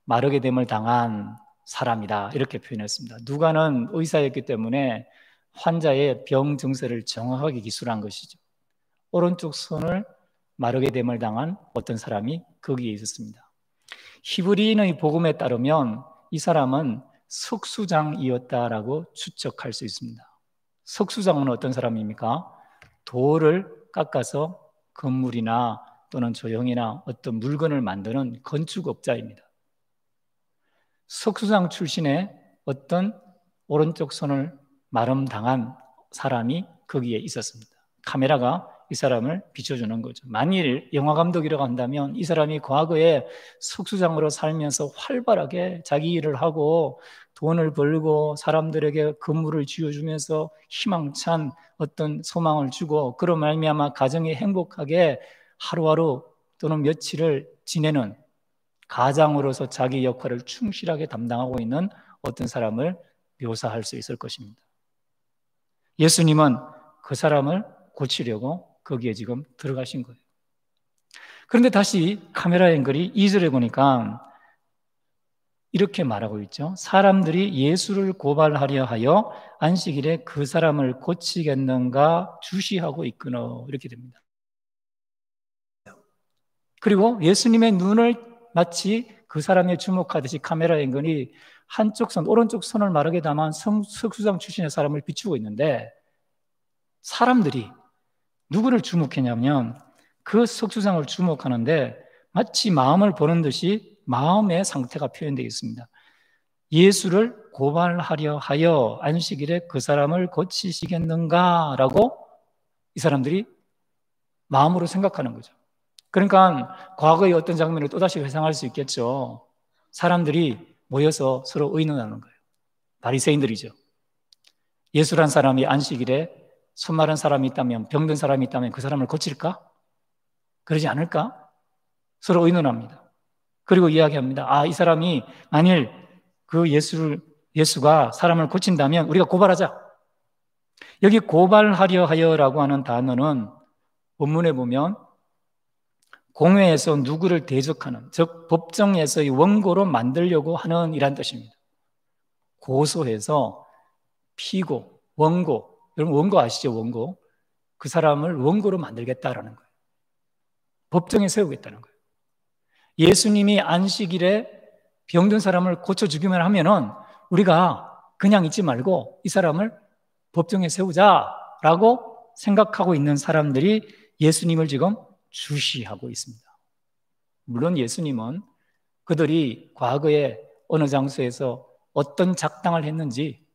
마르게 됨을 당한 사람이다 이렇게 표현했습니다. 누가는 의사였기 때문에 환자의 병 증세를 정확하게 기술한 것이죠. 오른쪽 손을 마르게 됨을 당한 어떤 사람이 거기에 있었습니다. 히브리인의 복음에 따르면 이 사람은 석수장이었다라고 추측할 수 있습니다. 석수장은 어떤 사람입니까? 돌을 깎아서 건물이나 또는 조형이나 어떤 물건을 만드는 건축업자입니다. 석수장 출신의 어떤 오른쪽 손을 마름당한 사람이 거기에 있었습니다. 카메라가 이 사람을 비춰주는 거죠. 만일 영화감독이라고 한다면 이 사람이 과거에 석수장으로 살면서 활발하게 자기 일을 하고 돈을 벌고 사람들에게 건물을 지어주면서 희망찬 어떤 소망을 주고 그로 말미암아 가정이 행복하게 하루하루 또는 며칠을 지내는 가장으로서 자기 역할을 충실하게 담당하고 있는 어떤 사람을 묘사할 수 있을 것입니다. 예수님은 그 사람을 고치려고 거기에 지금 들어가신 거예요. 그런데 다시 카메라 앵글이 2절에 보니까 이렇게 말하고 있죠. 사람들이 예수를 고발하려 하여 안식일에 그 사람을 고치겠는가 주시하고 있구나 이렇게 됩니다. 그리고 예수님의 눈을 마치 그 사람에 주목하듯이 카메라 앵글이 한쪽 손, 오른쪽 손을 마르게 담은 석수장 출신의 사람을 비추고 있는데 사람들이 누구를 주목했냐면 그 석수장을 주목하는데 마치 마음을 보는 듯이 마음의 상태가 표현되어 있습니다. 예수를 고발하려 하여 안식일에 그 사람을 고치시겠는가라고 이 사람들이 마음으로 생각하는 거죠. 그러니까 과거의 어떤 장면을 또다시 회상할 수 있겠죠. 사람들이 모여서 서로 의논하는 거예요. 바리새인들이죠. 예수란 사람이 안식일에 손 마른 사람이 있다면, 병든 사람이 있다면 그 사람을 고칠까? 그러지 않을까? 서로 의논합니다. 그리고 이야기합니다. 이 사람이 만일 그 예수가 사람을 고친다면 우리가 고발하자. 여기 고발하려 하여라고 하는 단어는 본문에 보면 공회에서 누구를 대적하는, 즉 법정에서의 원고로 만들려고 하는 이란 뜻입니다. 고소해서 피고, 원고, 여러분 원고 아시죠? 원고. 그 사람을 원고로 만들겠다라는 거예요. 법정에 세우겠다는 거예요. 예수님이 안식일에 병든 사람을 고쳐주기만 하면은 우리가 그냥 있지 말고 이 사람을 법정에 세우자라고 생각하고 있는 사람들이 예수님을 지금 주시하고 있습니다. 물론 예수님은 그들이 과거에 어느 장소에서 어떤 작당을 했는지,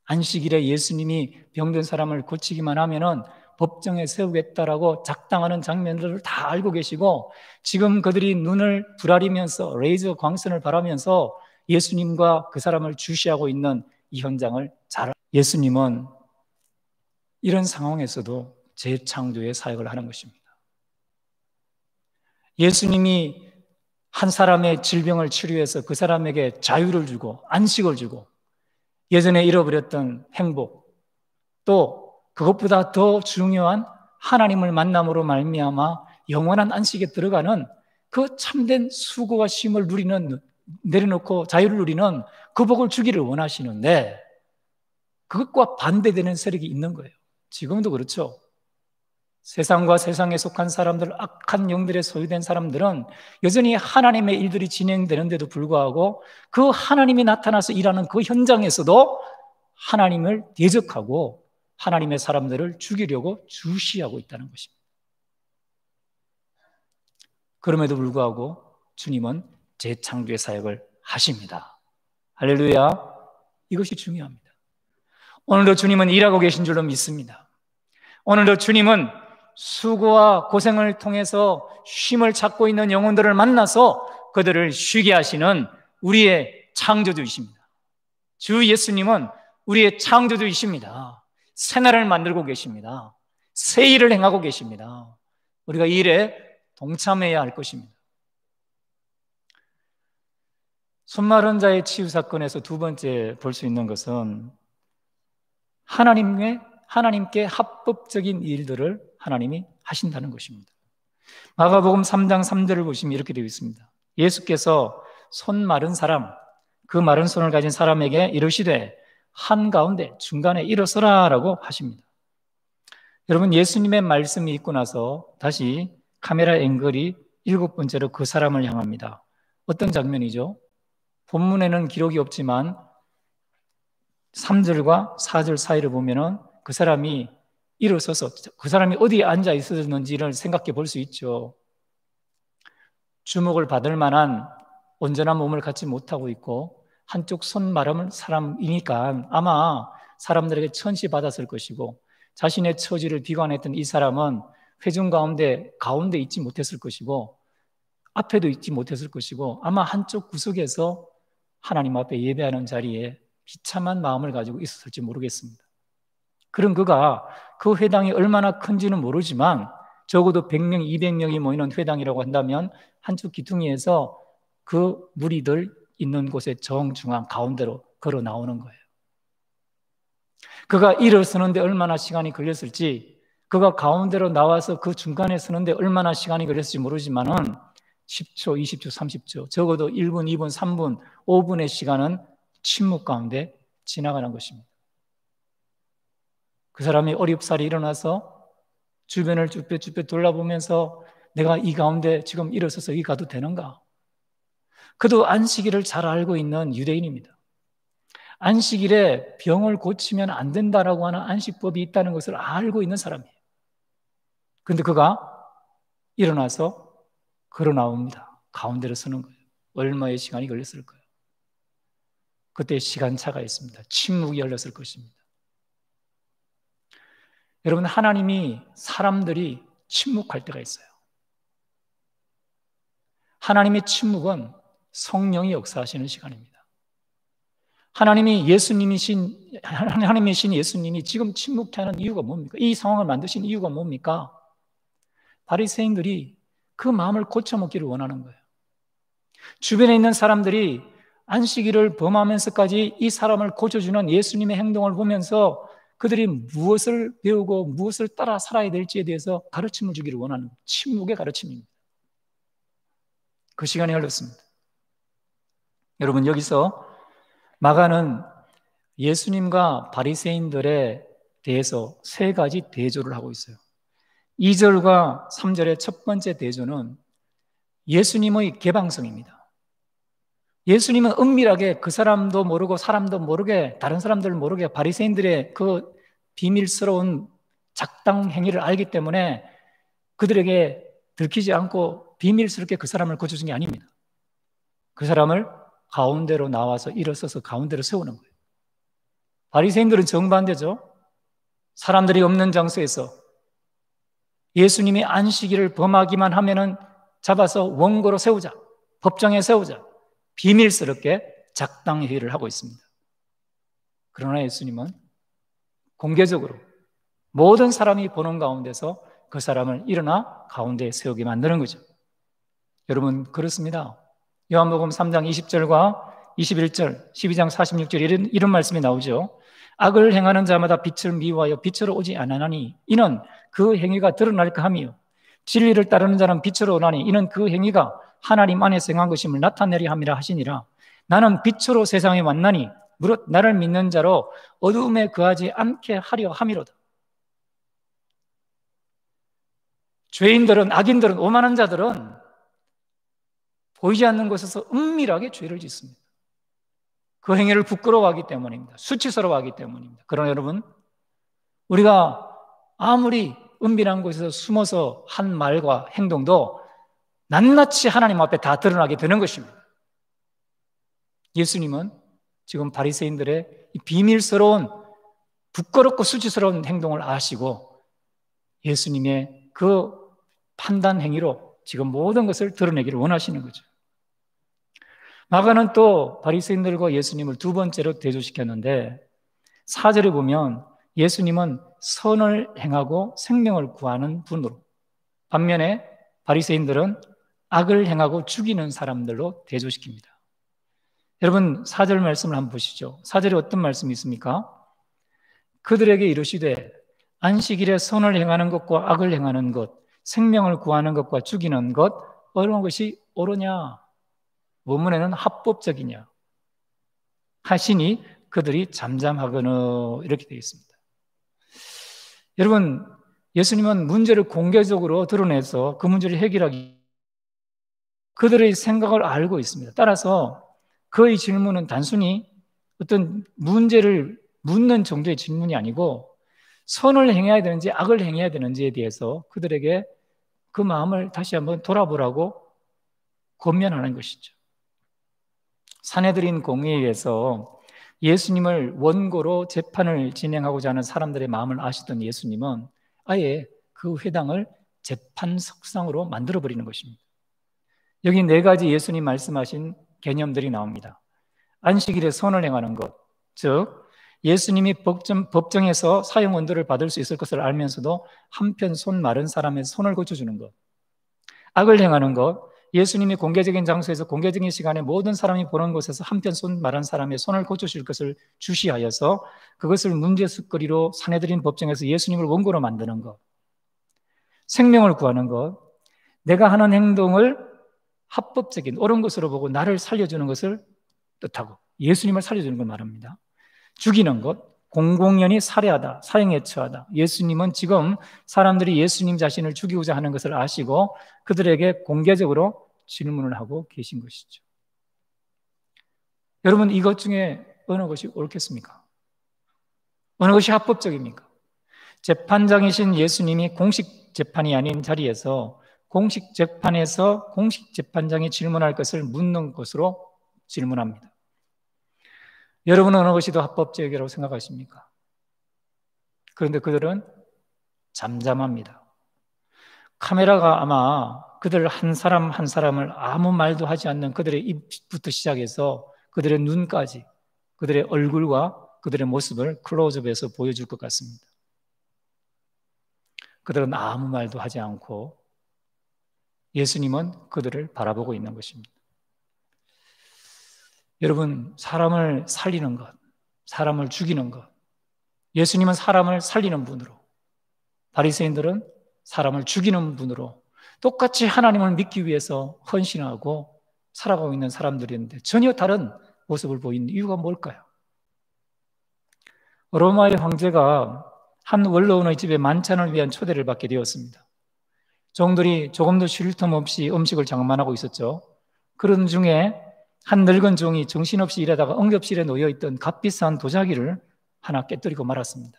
안식일에 예수님이 병든 사람을 고치기만 하면은 법정에 세우겠다라고 작당하는 장면들을 다 알고 계시고, 지금 그들이 눈을 부라리면서 레이저 광선을 바라면서 예수님과 그 사람을 주시하고 있는 이 현장을 잘, 예수님은 이런 상황에서도 재창조의 사역을 하는 것입니다. 예수님이 한 사람의 질병을 치료해서 그 사람에게 자유를 주고 안식을 주고 예전에 잃어버렸던 행복, 또 그것보다 더 중요한 하나님을 만남으로 말미암아 영원한 안식에 들어가는 그 참된 수고와 쉼을 내려놓고 자유를 누리는 그 복을 주기를 원하시는데, 그것과 반대되는 세력이 있는 거예요. 지금도 그렇죠. 세상과 세상에 속한 사람들, 악한 영들에 소유된 사람들은 여전히 하나님의 일들이 진행되는데도 불구하고 그 하나님이 나타나서 일하는 그 현장에서도 하나님을 대적하고 하나님의 사람들을 죽이려고 주시하고 있다는 것입니다. 그럼에도 불구하고 주님은 재창조의 사역을 하십니다. 할렐루야. 이것이 중요합니다. 오늘도 주님은 일하고 계신 줄로 믿습니다. 오늘도 주님은 수고와 고생을 통해서 쉼을 찾고 있는 영혼들을 만나서 그들을 쉬게 하시는 우리의 창조주이십니다. 주 예수님은 우리의 창조주이십니다. 새날을 만들고 계십니다. 새 일을 행하고 계십니다. 우리가 이 일에 동참해야 할 것입니다. 손마른 자의 치유 사건에서 두 번째 볼 수 있는 것은 하나님께 합법적인 일들을 하나님이 하신다는 것입니다. 마가복음 3장 3절을 보시면 이렇게 되어 있습니다. 예수께서 손 마른 사람, 그 마른 손을 가진 사람에게 이르시되 한가운데 중간에 일어서라 라고 하십니다. 여러분, 예수님의 말씀이 있고 나서 다시 카메라 앵글이 7번째로 그 사람을 향합니다. 어떤 장면이죠? 본문에는 기록이 없지만 3절과 4절 사이를 보면은 그 사람이 일어서서 그 사람이 어디에 앉아 있었는지를 생각해 볼 수 있죠. 주목을 받을 만한 온전한 몸을 갖지 못하고 있고 한쪽 손 마른 사람이니까 아마 사람들에게 천시받았을 것이고, 자신의 처지를 비관했던 이 사람은 회중 가운데 있지 못했을 것이고 앞에도 있지 못했을 것이고 아마 한쪽 구석에서 하나님 앞에 예배하는 자리에 비참한 마음을 가지고 있었을지 모르겠습니다. 그런 그가 그 회당이 얼마나 큰지는 모르지만 적어도 100명, 200명이 모이는 회당이라고 한다면 한쪽 기퉁이에서 그 무리들 있는 곳의 정중앙 가운데로 걸어 나오는 거예요. 그가 일어서는데 얼마나 시간이 걸렸을지, 그가 가운데로 나와서 그 중간에 서는데 얼마나 시간이 걸렸을지 모르지만은 10초, 20초, 30초, 적어도 1분, 2분, 3분, 5분의 시간은 침묵 가운데 지나가는 것입니다. 그 사람이 어렵사리 일어나서 주변을 쭈뼛쭈뼛 돌아보면서 내가 이 가운데 지금 일어서서 여기 가도 되는가? 그도 안식일을 잘 알고 있는 유대인입니다. 안식일에 병을 고치면 안 된다라고 하는 안식법이 있다는 것을 알고 있는 사람이에요. 그런데 그가 일어나서 걸어 나옵니다. 가운데로 서는 거예요. 얼마의 시간이 걸렸을까요? 그때 시간차가 있습니다. 침묵이 열렸을 것입니다. 여러분, 하나님이 사람들이 침묵할 때가 있어요. 하나님의 침묵은 성령이 역사하시는 시간입니다. 하나님이신 예수님이 지금 침묵케 하는 이유가 뭡니까? 이 상황을 만드신 이유가 뭡니까? 바리새인들이 그 마음을 고쳐먹기를 원하는 거예요. 주변에 있는 사람들이 안식일을 범하면서까지 이 사람을 고쳐주는 예수님의 행동을 보면서 그들이 무엇을 배우고 무엇을 따라 살아야 될지에 대해서 가르침을 주기를 원하는 침묵의 가르침입니다. 그 시간이 흘렀습니다. 여러분, 여기서 마가는 예수님과 바리새인들에 대해서 세 가지 대조를 하고 있어요. 2절과 3절의 첫 번째 대조는 예수님의 개방성입니다. 예수님은 은밀하게 그 사람도 모르고 사람도 모르게 다른 사람들 모르게 바리새인들의 그 비밀스러운 작당 행위를 알기 때문에 그들에게 들키지 않고 비밀스럽게 그 사람을 고쳐준 게 아닙니다. 그 사람을 가운데로 나와서 일어서서 가운데로 세우는 거예요. 바리새인들은 정반대죠. 사람들이 없는 장소에서 예수님이 안식일을 범하기만 하면은 잡아서 원고로 세우자, 법정에 세우자, 비밀스럽게 작당 회의를 하고 있습니다. 그러나 예수님은 공개적으로 모든 사람이 보는 가운데서 그 사람을 일어나 가운데에 세우게 만드는 거죠. 여러분, 그렇습니다. 요한복음 3장 20절과 21절, 12장 46절 이런 말씀이 나오죠. 악을 행하는 자마다 빛을 미워하여 빛으로 오지 않으나니 이는 그 행위가 드러날까 하며 진리를 따르는 자는 빛으로 오나니 이는 그 행위가 하나님 안에서 행한 것임을 나타내려 함이라 하시니라. 나는 빛으로 세상에 왔나니 무릇 나를 믿는 자로 어두움에 거하지 않게 하려 함이로다. 죄인들은, 악인들은, 오만한 자들은 보이지 않는 곳에서 은밀하게 죄를 짓습니다. 그 행위를 부끄러워하기 때문입니다. 수치스러워하기 때문입니다. 그러나 여러분, 우리가 아무리 은밀한 곳에서 숨어서 한 말과 행동도 낱낱이 하나님 앞에 다 드러나게 되는 것입니다. 예수님은 지금 바리새인들의 이 비밀스러운 부끄럽고 수치스러운 행동을 아시고 예수님의 그 판단 행위로 지금 모든 것을 드러내기를 원하시는 거죠. 마가는 또 바리새인들과 예수님을 두 번째로 대조시켰는데 4절에 보면 예수님은 선을 행하고 생명을 구하는 분으로, 반면에 바리새인들은 악을 행하고 죽이는 사람들로 대조시킵니다. 여러분, 4절 말씀을 한번 보시죠. 4절에 어떤 말씀이 있습니까? 그들에게 이르시되 안식일에 선을 행하는 것과 악을 행하는 것, 생명을 구하는 것과 죽이는 것 어느 것이 옳으냐? 원문에는 합법적이냐? 하시니 그들이 잠잠하거늘 이렇게 되어 있습니다. 여러분, 예수님은 문제를 공개적으로 드러내서 그 문제를 해결하기 그들의 생각을 알고 있습니다. 따라서 그의 질문은 단순히 어떤 문제를 묻는 정도의 질문이 아니고 선을 행해야 되는지 악을 행해야 되는지에 대해서 그들에게 그 마음을 다시 한번 돌아보라고 권면하는 것이죠. 산헤드린 공회에서 예수님을 원고로 재판을 진행하고자 하는 사람들의 마음을 아시던 예수님은 아예 그 회당을 재판석상으로 만들어버리는 것입니다. 여기 네 가지 예수님 말씀하신 개념들이 나옵니다. 안식일에 선을 행하는 것, 즉 예수님이 법정에서 사형 원도를 받을 수 있을 것을 알면서도 한편 손 마른 사람의 손을 고쳐주는 것. 악을 행하는 것, 예수님이 공개적인 장소에서 공개적인 시간에 모든 사람이 보는 곳에서 한편 손 마른 사람의 손을 고쳐줄 것을 주시하여서 그것을 문제스거리로 산헤드린 법정에서 예수님을 원고로 만드는 것. 생명을 구하는 것, 내가 하는 행동을 합법적인 옳은 것으로 보고 나를 살려주는 것을 뜻하고 예수님을 살려주는 걸 말합니다. 죽이는 것, 공공연히 살해하다, 사형에 처하다. 예수님은 지금 사람들이 예수님 자신을 죽이고자 하는 것을 아시고 그들에게 공개적으로 질문을 하고 계신 것이죠. 여러분, 이것 중에 어느 것이 옳겠습니까? 어느 것이 합법적입니까? 재판장이신 예수님이 공식 재판이 아닌 자리에서 공식 재판에서 공식 재판장이 질문할 것을 묻는 것으로 질문합니다. 여러분은 어느 것이 더 합법적이라고 생각하십니까? 그런데 그들은 잠잠합니다. 카메라가 아마 그들 한 사람 한 사람을 아무 말도 하지 않는 그들의 입부터 시작해서 그들의 눈까지, 그들의 얼굴과 그들의 모습을 클로즈업해서 보여줄 것 같습니다. 그들은 아무 말도 하지 않고 예수님은 그들을 바라보고 있는 것입니다. 여러분, 사람을 살리는 것, 사람을 죽이는 것, 예수님은 사람을 살리는 분으로, 바리새인들은 사람을 죽이는 분으로 똑같이 하나님을 믿기 위해서 헌신하고 살아가고 있는 사람들이었는데 전혀 다른 모습을 보이는 이유가 뭘까요? 로마의 황제가 한 원로원의 집에 만찬을 위한 초대를 받게 되었습니다. 종들이 조금도 쉴 틈 없이 음식을 장만하고 있었죠. 그런 중에 한 늙은 종이 정신없이 일하다가 응급실에 놓여있던 값비싼 도자기를 하나 깨뜨리고 말았습니다.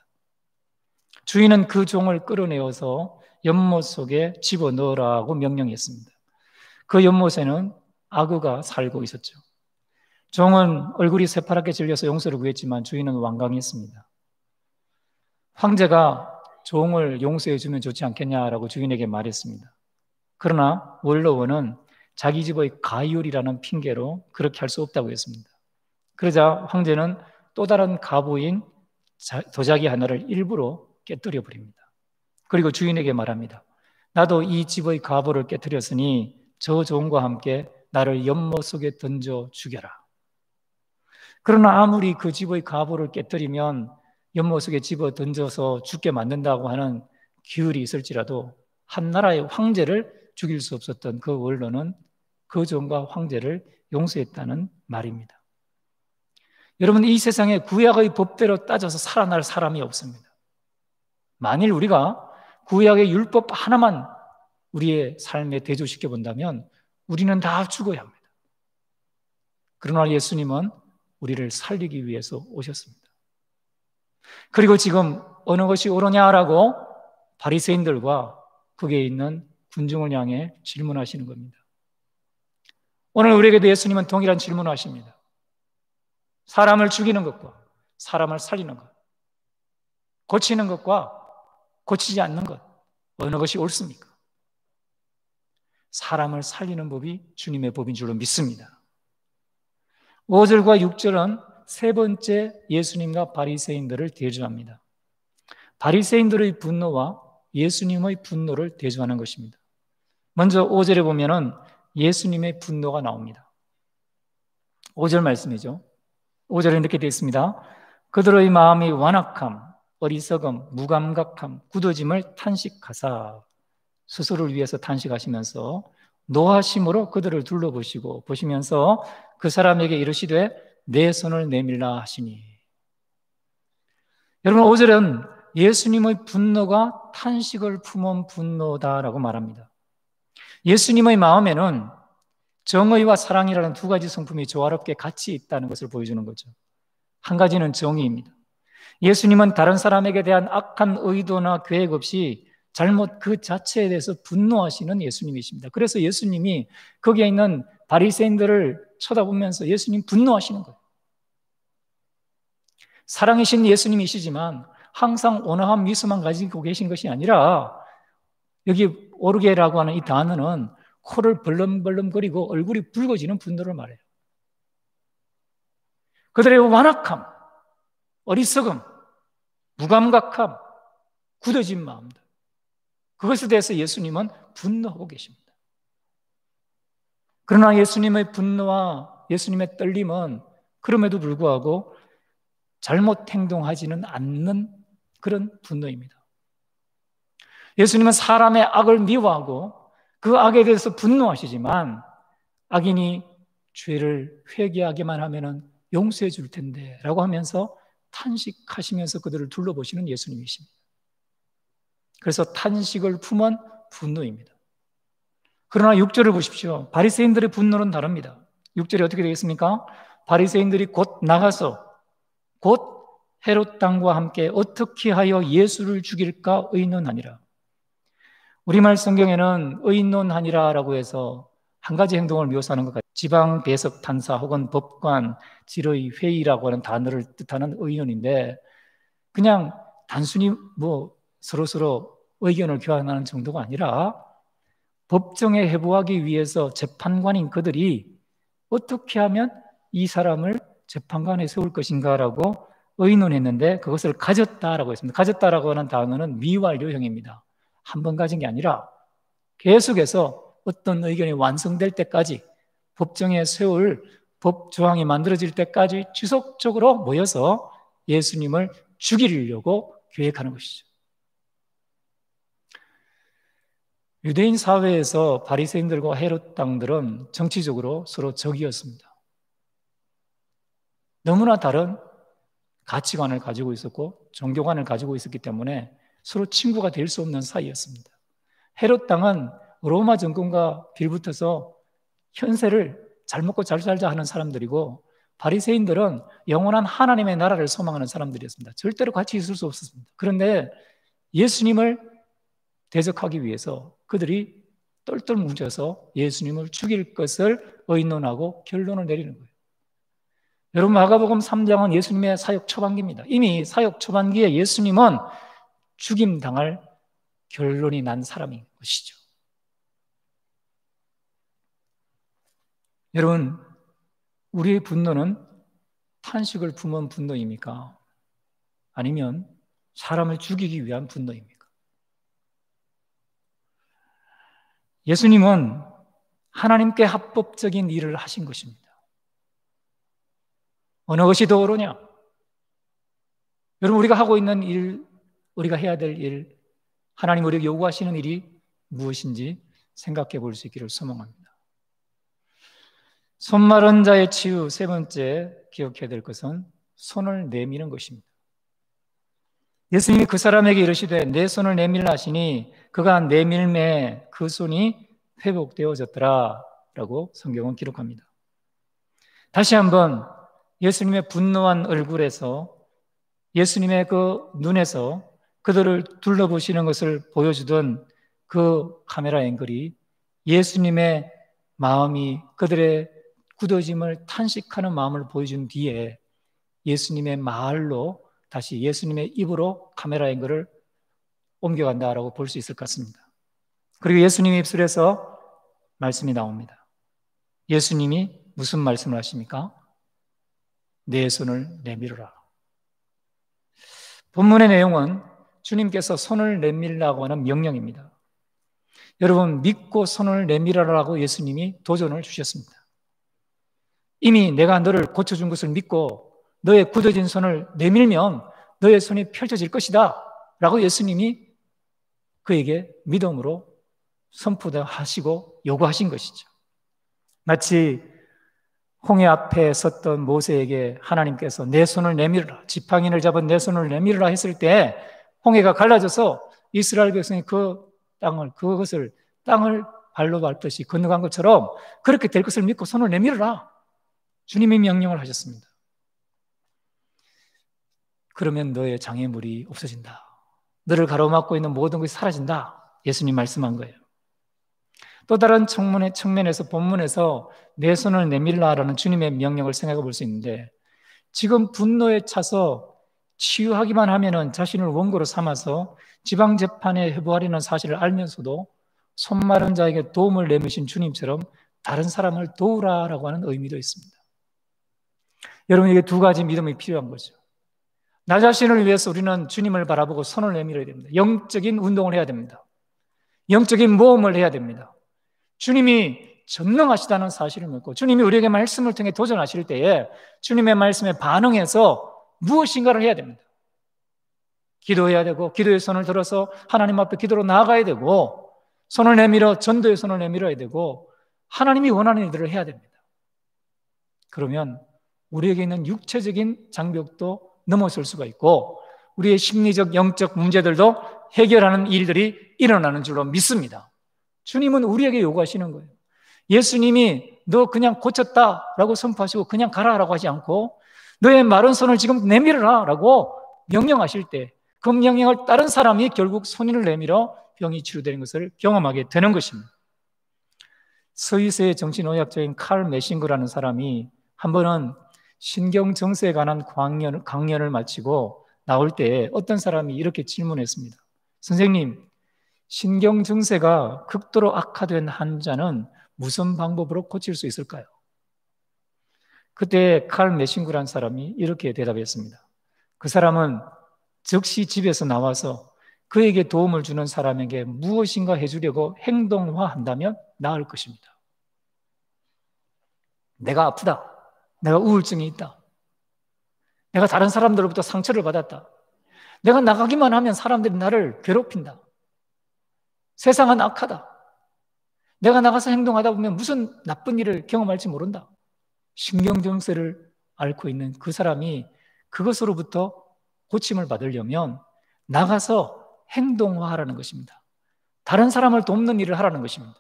주인은 그 종을 끌어내어서 연못 속에 집어넣으라고 명령했습니다. 그 연못에는 아구가 살고 있었죠. 종은 얼굴이 새파랗게 질려서 용서를 구했지만 주인은 완강했습니다. 황제가 종을 용서해 주면 좋지 않겠냐라고 주인에게 말했습니다. 그러나 원로원은 자기 집의 가율이라는 핑계로 그렇게 할 수 없다고 했습니다. 그러자 황제는 또 다른 가부인 도자기 하나를 일부러 깨뜨려 버립니다. 그리고 주인에게 말합니다. 나도 이 집의 가보를 깨뜨렸으니 저 종과 함께 나를 연못 속에 던져 죽여라. 그러나 아무리 그 집의 가보를 깨뜨리면 연못 속에 집어 던져서 죽게 만든다고 하는 규율이 있을지라도 한 나라의 황제를 죽일 수 없었던 그 원로는 그 종과 황제를 용서했다는 말입니다. 여러분, 이 세상에 구약의 법대로 따져서 살아날 사람이 없습니다. 만일 우리가 구약의 율법 하나만 우리의 삶에 대조시켜 본다면 우리는 다 죽어야 합니다. 그러나 예수님은 우리를 살리기 위해서 오셨습니다. 그리고 지금 어느 것이 옳으냐라고 바리새인들과 거기에 있는 군중을 향해 질문하시는 겁니다. 오늘 우리에게도 예수님은 동일한 질문을 하십니다. 사람을 죽이는 것과 사람을 살리는 것, 고치는 것과 고치지 않는 것, 어느 것이 옳습니까? 사람을 살리는 법이 주님의 법인 줄로 믿습니다. 5절과 6절은 세 번째 예수님과 바리새인들을 대조합니다. 바리새인들의 분노와 예수님의 분노를 대조하는 것입니다. 먼저 5절에 보면은 예수님의 분노가 나옵니다. 5절 말씀이죠. 5절에 이렇게 되어 있습니다. 그들의 마음이 완악함, 어리석음, 무감각함, 굳어짐을 탄식하사, 스스로를 위해서 탄식하시면서 노하심으로 그들을 둘러보시고 보시면서 그 사람에게 이르시되 내 손을 내밀라 하시니. 여러분, 5절은 예수님의 분노가 탄식을 품은 분노다라고 말합니다. 예수님의 마음에는 정의와 사랑이라는 두 가지 성품이 조화롭게 같이 있다는 것을 보여주는 거죠. 한 가지는 정의입니다. 예수님은 다른 사람에게 대한 악한 의도나 계획 없이 잘못 그 자체에 대해서 분노하시는 예수님이십니다. 그래서 예수님이 거기에 있는 바리새인들을 쳐다보면서 예수님 분노하시는 거예요. 사랑이신 예수님이시지만 항상 온화한 미소만 가지고 계신 것이 아니라 여기 오르게라고 하는 이 단어는 코를 벌렁벌렁거리고 얼굴이 붉어지는 분노를 말해요. 그들의 완악함, 어리석음, 무감각함, 굳어진 마음들, 그것에 대해서 예수님은 분노하고 계십니다. 그러나 예수님의 분노와 예수님의 떨림은 그럼에도 불구하고 잘못 행동하지는 않는 그런 분노입니다. 예수님은 사람의 악을 미워하고 그 악에 대해서 분노하시지만 악인이 죄를 회개하기만 하면 용서해 줄 텐데 라고 하면서 탄식하시면서 그들을 둘러보시는 예수님이십니다. 그래서 탄식을 품은 분노입니다. 그러나 6절을 보십시오. 바리새인들의 분노는 다릅니다. 6절이 어떻게 되겠습니까? 바리새인들이 곧 나가서 곧 헤롯 당과 함께 어떻게 하여 예수를 죽일까 의논하니라. 우리말 성경에는 의논하니라라고 해서 한 가지 행동을 묘사하는 것 같아요. 지방 배석 판사 혹은 법관 질의 회의라고 하는 단어를 뜻하는 의논인데 그냥 단순히 서로서로 의견을 교환하는 정도가 아니라 법정에 회부하기 위해서 재판관인 그들이 어떻게 하면 이 사람을 재판관에 세울 것인가라고 의논했는데 그것을 가졌다라고 했습니다. 가졌다라고 하는 단어는 미완료형입니다. 한 번 가진 게 아니라 계속해서 어떤 의견이 완성될 때까지 법정에 세울 법 조항이 만들어질 때까지 지속적으로 모여서 예수님을 죽이려고 계획하는 것이죠. 유대인 사회에서 바리새인들과 헤롯 당들은 정치적으로 서로 적이었습니다. 너무나 다른 가치관을 가지고 있었고 종교관을 가지고 있었기 때문에 서로 친구가 될 수 없는 사이였습니다. 헤롯 당은 로마 정권과 빌붙어서 현세를 잘 먹고 잘 살자 하는 사람들이고 바리새인들은 영원한 하나님의 나라를 소망하는 사람들이었습니다. 절대로 같이 있을 수 없었습니다. 그런데 예수님을 대적하기 위해서 그들이 똘똘 뭉쳐서 예수님을 죽일 것을 의논하고 결론을 내리는 거예요. 여러분, 마가복음 3장은 예수님의 사역 초반기입니다. 이미 사역 초반기에 예수님은 죽임당할 결론이 난 사람인 것이죠. 여러분, 우리의 분노는 탄식을 품은 분노입니까? 아니면 사람을 죽이기 위한 분노입니까? 예수님은 하나님께 합법적인 일을 하신 것입니다. 어느 것이 더 옳으냐? 여러분, 우리가 하고 있는 일, 우리가 해야 될 일, 하나님 우리에게 요구하시는 일이 무엇인지 생각해 볼 수 있기를 소망합니다. 손 마른 자의 치유, 세 번째 기억해야 될 것은 손을 내미는 것입니다. 예수님이 그 사람에게 이르시되 내 손을 내밀라 하시니 그가 내밀매 그 손이 회복되어졌더라 라고 성경은 기록합니다. 다시 한번 예수님의 분노한 얼굴에서 예수님의 그 눈에서 그들을 둘러보시는 것을 보여주던 그 카메라 앵글이 예수님의 마음이 그들의 굳어짐을 탄식하는 마음을 보여준 뒤에 예수님의 말로 다시 예수님의 입으로 카메라 앵글을 옮겨간다라고 볼 수 있을 것 같습니다. 그리고 예수님의 입술에서 말씀이 나옵니다. 예수님이 무슨 말씀을 하십니까? 내 손을 내밀어라. 본문의 내용은 주님께서 손을 내밀라고 하는 명령입니다. 여러분, 믿고 손을 내밀어라고 예수님이 도전을 주셨습니다. 이미 내가 너를 고쳐준 것을 믿고 너의 굳어진 손을 내밀면 너의 손이 펼쳐질 것이다 라고 예수님이 그에게 믿음으로 선포하시고 요구하신 것이죠. 마치 홍해 앞에 섰던 모세에게 하나님께서 내 손을 내밀어라, 지팡이를 잡은 내 손을 내밀어라 했을 때 홍해가 갈라져서 이스라엘 백성이 그것을 땅을 발로 밟듯이 건너간 것처럼 그렇게 될 것을 믿고 손을 내밀어라. 주님이 명령을 하셨습니다. 그러면 너의 장애물이 없어진다. 너를 가로막고 있는 모든 것이 사라진다. 예수님 말씀한 거예요. 또 다른 측면에서 본문에서 내 손을 내밀라라는 주님의 명령을 생각해 볼 수 있는데 지금 분노에 차서 치유하기만 하면은 자신을 원고로 삼아서 지방재판에 회부하려는 사실을 알면서도 손 마른 자에게 도움을 내미신 주님처럼 다른 사람을 도우라라고 하는 의미도 있습니다. 여러분에게 두 가지 믿음이 필요한 거죠. 나 자신을 위해서 우리는 주님을 바라보고 손을 내밀어야 됩니다. 영적인 운동을 해야 됩니다. 영적인 모험을 해야 됩니다. 주님이 전능하시다는 사실을 믿고 주님이 우리에게 말씀을 통해 도전하실 때에 주님의 말씀에 반응해서 무엇인가를 해야 됩니다. 기도해야 되고 기도의 손을 들어서 하나님 앞에 기도로 나아가야 되고 손을 내밀어 전도의 손을 내밀어야 되고 하나님이 원하는 일들을 해야 됩니다. 그러면 우리에게 있는 육체적인 장벽도 넘어설 수가 있고 우리의 심리적 영적 문제들도 해결하는 일들이 일어나는 줄로 믿습니다. 주님은 우리에게 요구하시는 거예요. 예수님이 너 그냥 고쳤다라고 선포하시고 그냥 가라라고 하지 않고 너의 마른 손을 지금 내밀어라라고 명령하실 때 그 명령을 따른 사람이 결국 손을 내밀어 병이 치유되는 것을 경험하게 되는 것입니다. 스위스의 정신의학자인 칼 메싱거라는 사람이 한 번은 신경정세에 관한 강연을 마치고 나올 때 어떤 사람이 이렇게 질문했습니다. 선생님, 신경증세가 극도로 악화된 환자는 무슨 방법으로 고칠 수 있을까요? 그때 칼 메싱거라는 사람이 이렇게 대답했습니다. 그 사람은 즉시 집에서 나와서 그에게 도움을 주는 사람에게 무엇인가 해주려고 행동화한다면 나을 것입니다. 내가 아프다. 내가 우울증이 있다. 내가 다른 사람들로부터 상처를 받았다. 내가 나가기만 하면 사람들이 나를 괴롭힌다. 세상은 악하다. 내가 나가서 행동하다 보면 무슨 나쁜 일을 경험할지 모른다. 신경증세를 앓고 있는 그 사람이 그것으로부터 고침을 받으려면 나가서 행동화하라는 것입니다. 다른 사람을 돕는 일을 하라는 것입니다.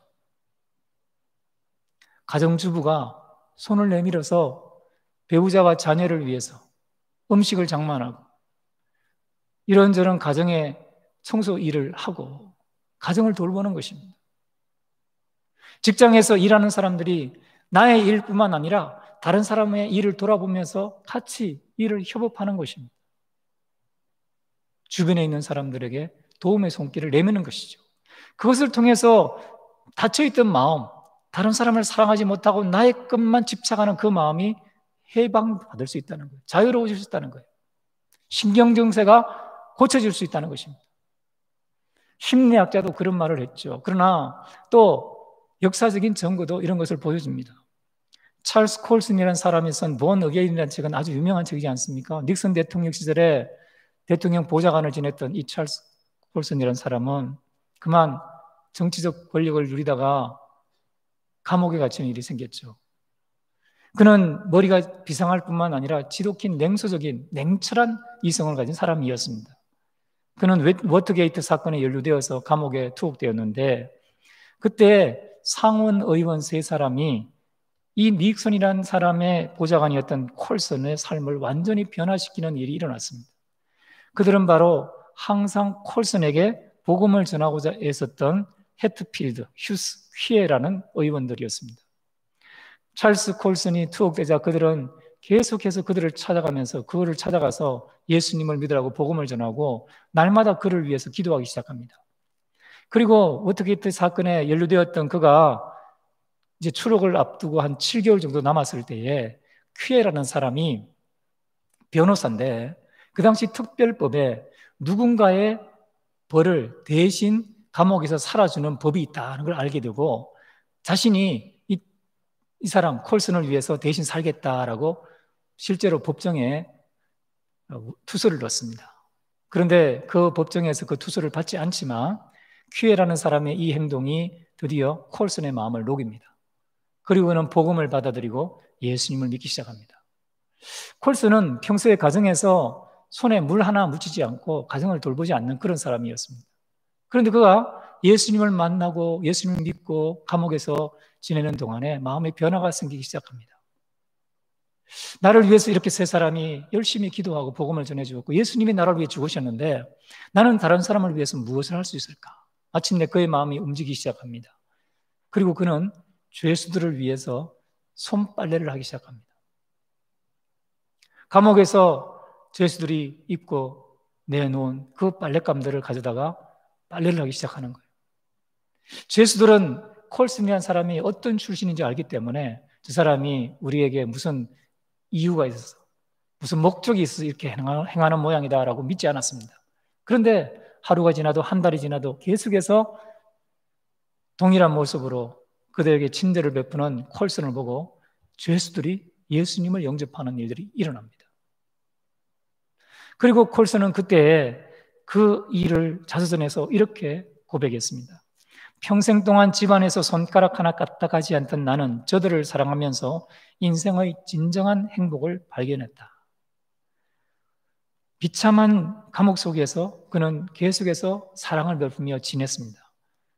가정주부가 손을 내밀어서 배우자와 자녀를 위해서 음식을 장만하고 이런저런 가정의 청소 일을 하고 가정을 돌보는 것입니다. 직장에서 일하는 사람들이 나의 일뿐만 아니라 다른 사람의 일을 돌아보면서 같이 일을 협업하는 것입니다. 주변에 있는 사람들에게 도움의 손길을 내미는 것이죠. 그것을 통해서 닫혀있던 마음, 다른 사람을 사랑하지 못하고 나의 것만 집착하는 그 마음이 해방받을 수 있다는 거예요. 자유로워질 수 있다는 거예요. 신경증세가 고쳐질 수 있다는 것입니다. 심리학자도 그런 말을 했죠. 그러나 또 역사적인 증거도 이런 것을 보여줍니다. 찰스 콜슨이라는 사람이 쓴 Born Again이라는 책은 아주 유명한 책이지 않습니까? 닉슨 대통령 시절에 대통령 보좌관을 지냈던 이 찰스 콜슨이라는 사람은 그만 정치적 권력을 누리다가 감옥에 갇히는 일이 생겼죠. 그는 머리가 비상할 뿐만 아니라 지독히 냉소적인 냉철한 이성을 가진 사람이었습니다. 그는 워터게이트 사건에 연루되어서 감옥에 투옥되었는데 그때 상원 의원 3사람이 이 닉슨이라는 사람의 보좌관이었던 콜슨의 삶을 완전히 변화시키는 일이 일어났습니다. 그들은 바로 항상 콜슨에게 복음을 전하고자 애썼던 해트필드, 휴스, 퀴에라는 의원들이었습니다. 찰스 콜슨이 투옥되자 그들은 계속해서 그들을 찾아가면서 그를 찾아가서 예수님을 믿으라고 복음을 전하고 날마다 그를 위해서 기도하기 시작합니다. 그리고 워터게이트 사건에 연루되었던 그가 이제 추록을 앞두고 한 7개월 정도 남았을 때에 퀴에라는 사람이 변호사인데 그 당시 특별법에 누군가의 벌을 대신 감옥에서 살아주는 법이 있다는 걸 알게 되고 자신이 이 사람 콜슨을 위해서 대신 살겠다라고 실제로 법정에 투서를 넣습니다. 그런데 그 법정에서 그 투서를 받지 않지만 퀴에라는 사람의 이 행동이 드디어 콜슨의 마음을 녹입니다. 그리고 그는 복음을 받아들이고 예수님을 믿기 시작합니다. 콜슨은 평소에 가정에서 손에 물 하나 묻히지 않고 가정을 돌보지 않는 그런 사람이었습니다. 그런데 그가 예수님을 만나고 예수님을 믿고 감옥에서 지내는 동안에 마음의 변화가 생기기 시작합니다. 나를 위해서 이렇게 3사람이 열심히 기도하고 복음을 전해주었고 예수님이 나를 위해 죽으셨는데 나는 다른 사람을 위해서 무엇을 할 수 있을까? 마침내 그의 마음이 움직이기 시작합니다. 그리고 그는 죄수들을 위해서 손빨래를 하기 시작합니다. 감옥에서 죄수들이 입고 내놓은 그 빨랫감들을 가져다가 빨래를 하기 시작하는 거예요. 죄수들은 콜슨이라는 사람이 어떤 출신인지 알기 때문에 저 사람이 우리에게 무슨 이유가 있어서 무슨 목적이 있어서 이렇게 행하는 모양이다라고 믿지 않았습니다. 그런데 하루가 지나도 한 달이 지나도 계속해서 동일한 모습으로 그들에게 친절을 베푸는 콜슨을 보고 죄수들이 예수님을 영접하는 일들이 일어납니다. 그리고 콜슨은 그때 그 일을 자서전에서 이렇게 고백했습니다. 평생 동안 집안에서 손가락 하나 까딱하지 않던 나는 저들을 사랑하면서 인생의 진정한 행복을 발견했다. 비참한 감옥 속에서 그는 계속해서 사랑을 베푸며 지냈습니다.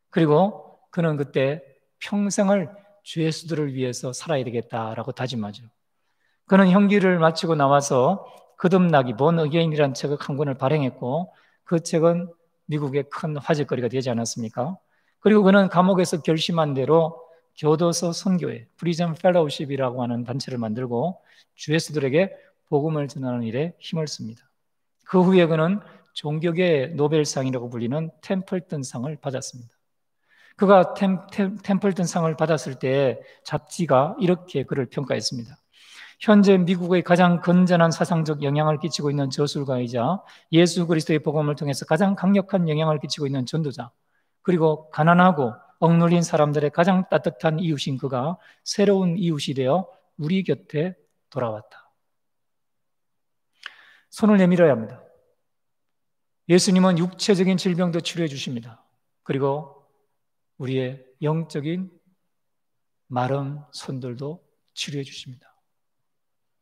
그리고 그는 그때 평생을 죄수들을 위해서 살아야 되겠다라고 다짐하죠. 그는 형기를 마치고 나와서 거듭나기 Born Again이라는 책을 한 권을 발행했고 그 책은 미국의 큰 화제거리가 되지 않았습니까? 그리고 그는 감옥에서 결심한 대로 교도소 선교회, 프리즌 펠로우십이라고 하는 단체를 만들고 주예수들에게 복음을 전하는 일에 힘을 씁니다. 그 후에 그는 종교계의 노벨상이라고 불리는 템플턴상을 받았습니다. 그가 템플턴상을 받았을 때 잡지가 이렇게 그를 평가했습니다. 현재 미국의 가장 건전한 사상적 영향을 끼치고 있는 저술가이자 예수 그리스도의 복음을 통해서 가장 강력한 영향을 끼치고 있는 전도자, 그리고 가난하고 억눌린 사람들의 가장 따뜻한 이웃인 그가 새로운 이웃이 되어 우리 곁에 돌아왔다. 손을 내밀어야 합니다. 예수님은 육체적인 질병도 치료해 주십니다. 그리고 우리의 영적인 마른 손들도 치료해 주십니다.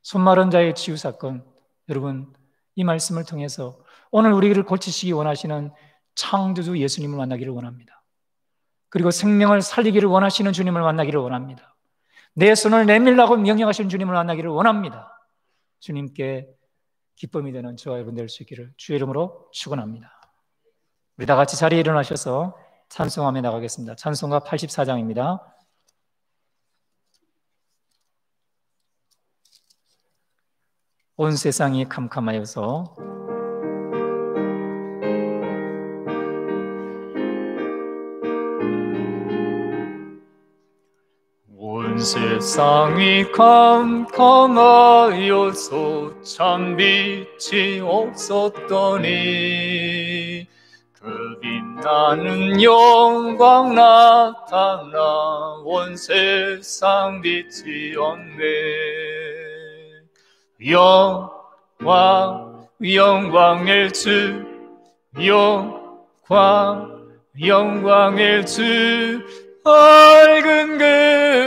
손 마른 자의 치유 사건, 여러분 이 말씀을 통해서 오늘 우리를 고치시기 원하시는 창조주 예수님을 만나기를 원합니다. 그리고 생명을 살리기를 원하시는 주님을 만나기를 원합니다. 내 손을 내밀라고 명령하시는 주님을 만나기를 원합니다. 주님께 기쁨이 되는 저와 여러분 될 수 있기를 주의 이름으로 축원합니다. 우리 다 같이 자리에 일어나셔서 찬송하며 나가겠습니다. 찬송가 84장입니다. 온 세상이 캄캄하여서 온 세상이 캄캄하여서 참 빛이 없었더니 그 빛나는 영광 나타나 온 세상 빛이었네. 영광의 주, 영광의 주, 밝은 그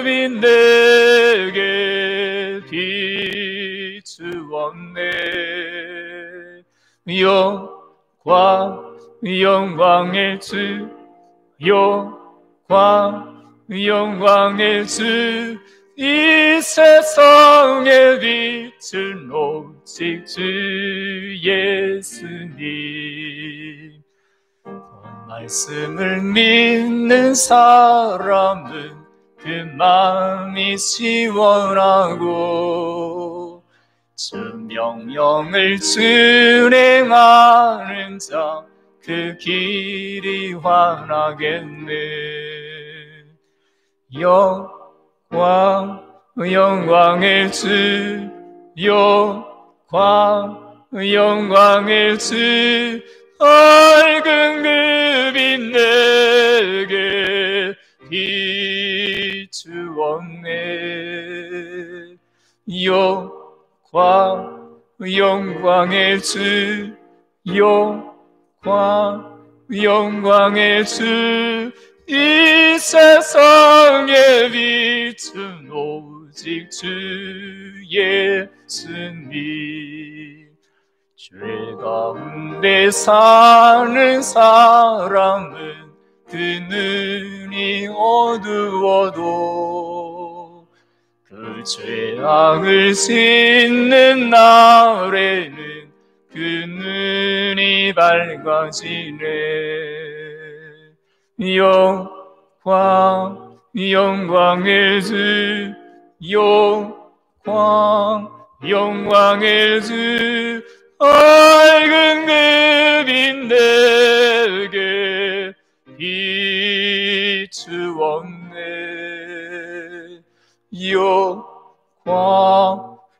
빛 내게 비추었네. 영광의 주, 영광의 주, 이 세상에 빛은 오직 주 예수님. 말씀을 믿는 사람은 그 마음이 시원하고 주 명령을 준행하는 자 그 길이 환하겠네. 영광의 주, 영광의 주, 밝은 그 빛 내게 비추었네. 영광의 주, 영광의 주, 이 세상에 빛은 오직 주 예수님. 죄 가운데 사는 사람은 그 눈이 어두워도 그 죄악을 씻는 날에는 그 눈이 밝아지네. 영광의 주, 영광의 주, 밝은 그 빛 내게 비추었네.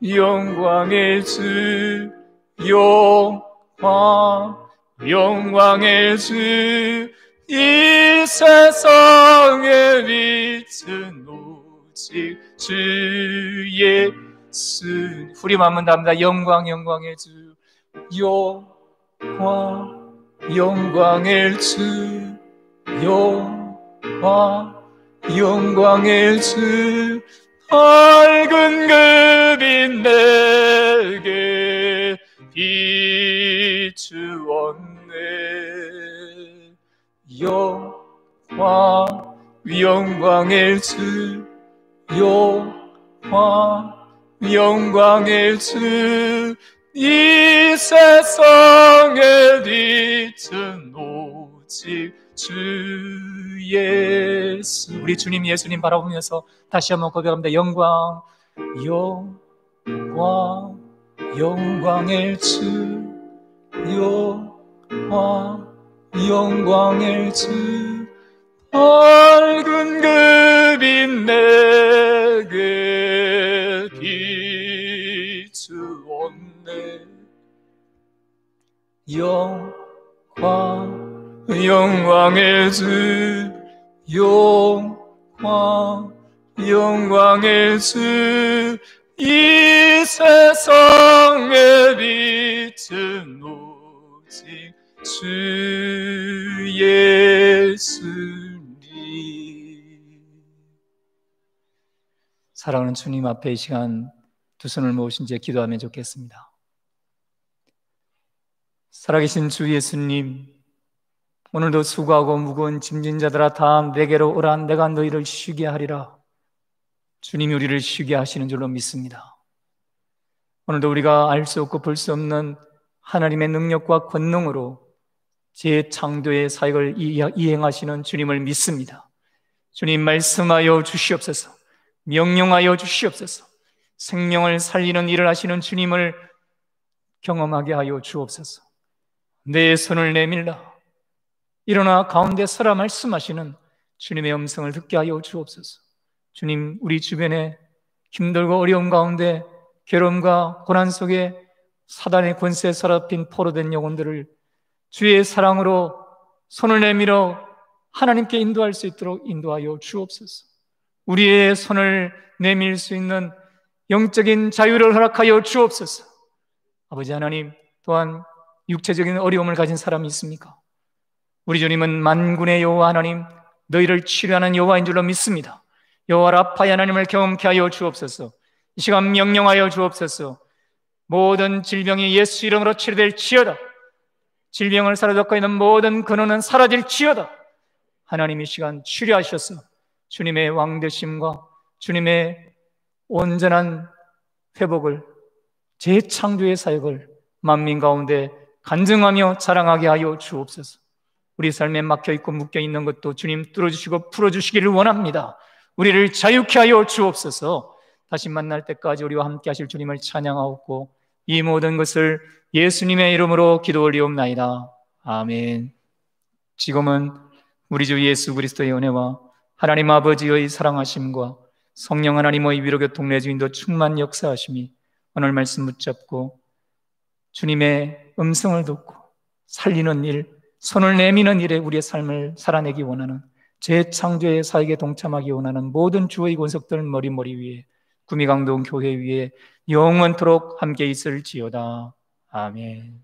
영광의 주, 영광의 주, 이 세상에 빛은 오직 주 예수. 후렴 한번 답니다. 영광의 주, 영광의 주, 영광의 주, 밝은 그 빛 내게 비추었네. 영광의 주, 영광의 주, 이 세상에 빛은 오직 주 예수. 우리 주님 예수님 바라보면서 다시 한번 고백합니다. 영광, 영광, 영광의 주, 영광, 영광의 주, 밝은 그 빛 내게 비추었네. 영광, 영광의 주, 영광, 영광의 주, 이 세상의 빛은 오직 주 예수님. 사랑하는 주님 앞에 이 시간 두 손을 모으신 채 기도하면 좋겠습니다. 살아계신 주 예수님, 오늘도 수고하고 무거운 짐진 자들아 다 내게로 오라, 내가 너희를 쉬게 하리라. 주님이 우리를 쉬게 하시는 줄로 믿습니다. 오늘도 우리가 알 수 없고 볼 수 없는 하나님의 능력과 권능으로 재창조의 사역을 이행하시는 주님을 믿습니다. 주님 말씀하여 주시옵소서. 명령하여 주시옵소서. 생명을 살리는 일을 하시는 주님을 경험하게 하여 주옵소서. 내 손을 내밀라. 일어나 가운데 서라 말씀하시는 주님의 음성을 듣게 하여 주옵소서. 주님, 우리 주변에 힘들고 어려운 가운데 괴로움과 고난 속에 사단의 권세에 사로잡힌 포로된 영혼들을 주의 사랑으로 손을 내밀어 하나님께 인도할 수 있도록 인도하여 주옵소서. 우리의 손을 내밀 수 있는 영적인 자유를 허락하여 주옵소서. 아버지 하나님, 또한 육체적인 어려움을 가진 사람이 있습니까? 우리 주님은 만군의 여호와 하나님, 너희를 치료하는 여호와인 줄로 믿습니다. 여호와 라파의 하나님을 경험케 하여 주옵소서. 이 시간 명령하여 주옵소서. 모든 질병이 예수 이름으로 치료될지어다. 질병을 사로잡고 있는 모든 근원은 사라질지어다. 하나님 이 시간 치료하셔서 주님의 왕되심과 주님의 온전한 회복을, 재창조의 사역을 만민 가운데 간증하며 자랑하게 하여 주옵소서. 우리 삶에 막혀있고 묶여있는 것도 주님 뚫어주시고 풀어주시기를 원합니다. 우리를 자유케 하여 주옵소서. 다시 만날 때까지 우리와 함께 하실 주님을 찬양하옵고 이 모든 것을 예수님의 이름으로 기도 올리옵나이다. 아멘. 지금은 우리 주 예수 그리스도의 은혜와 하나님 아버지의 사랑하심과 성령 하나님의 위로교통 내주인도 충만 역사하심이 오늘 말씀 붙잡고 주님의 음성을 듣고 살리는 일, 손을 내미는 일에 우리의 삶을 살아내기 원하는, 재창조의 사역에 동참하기 원하는 모든 주의 권속들 머리 위에, 구미강동 교회 위에 영원토록 함께 있을지어다. 아멘.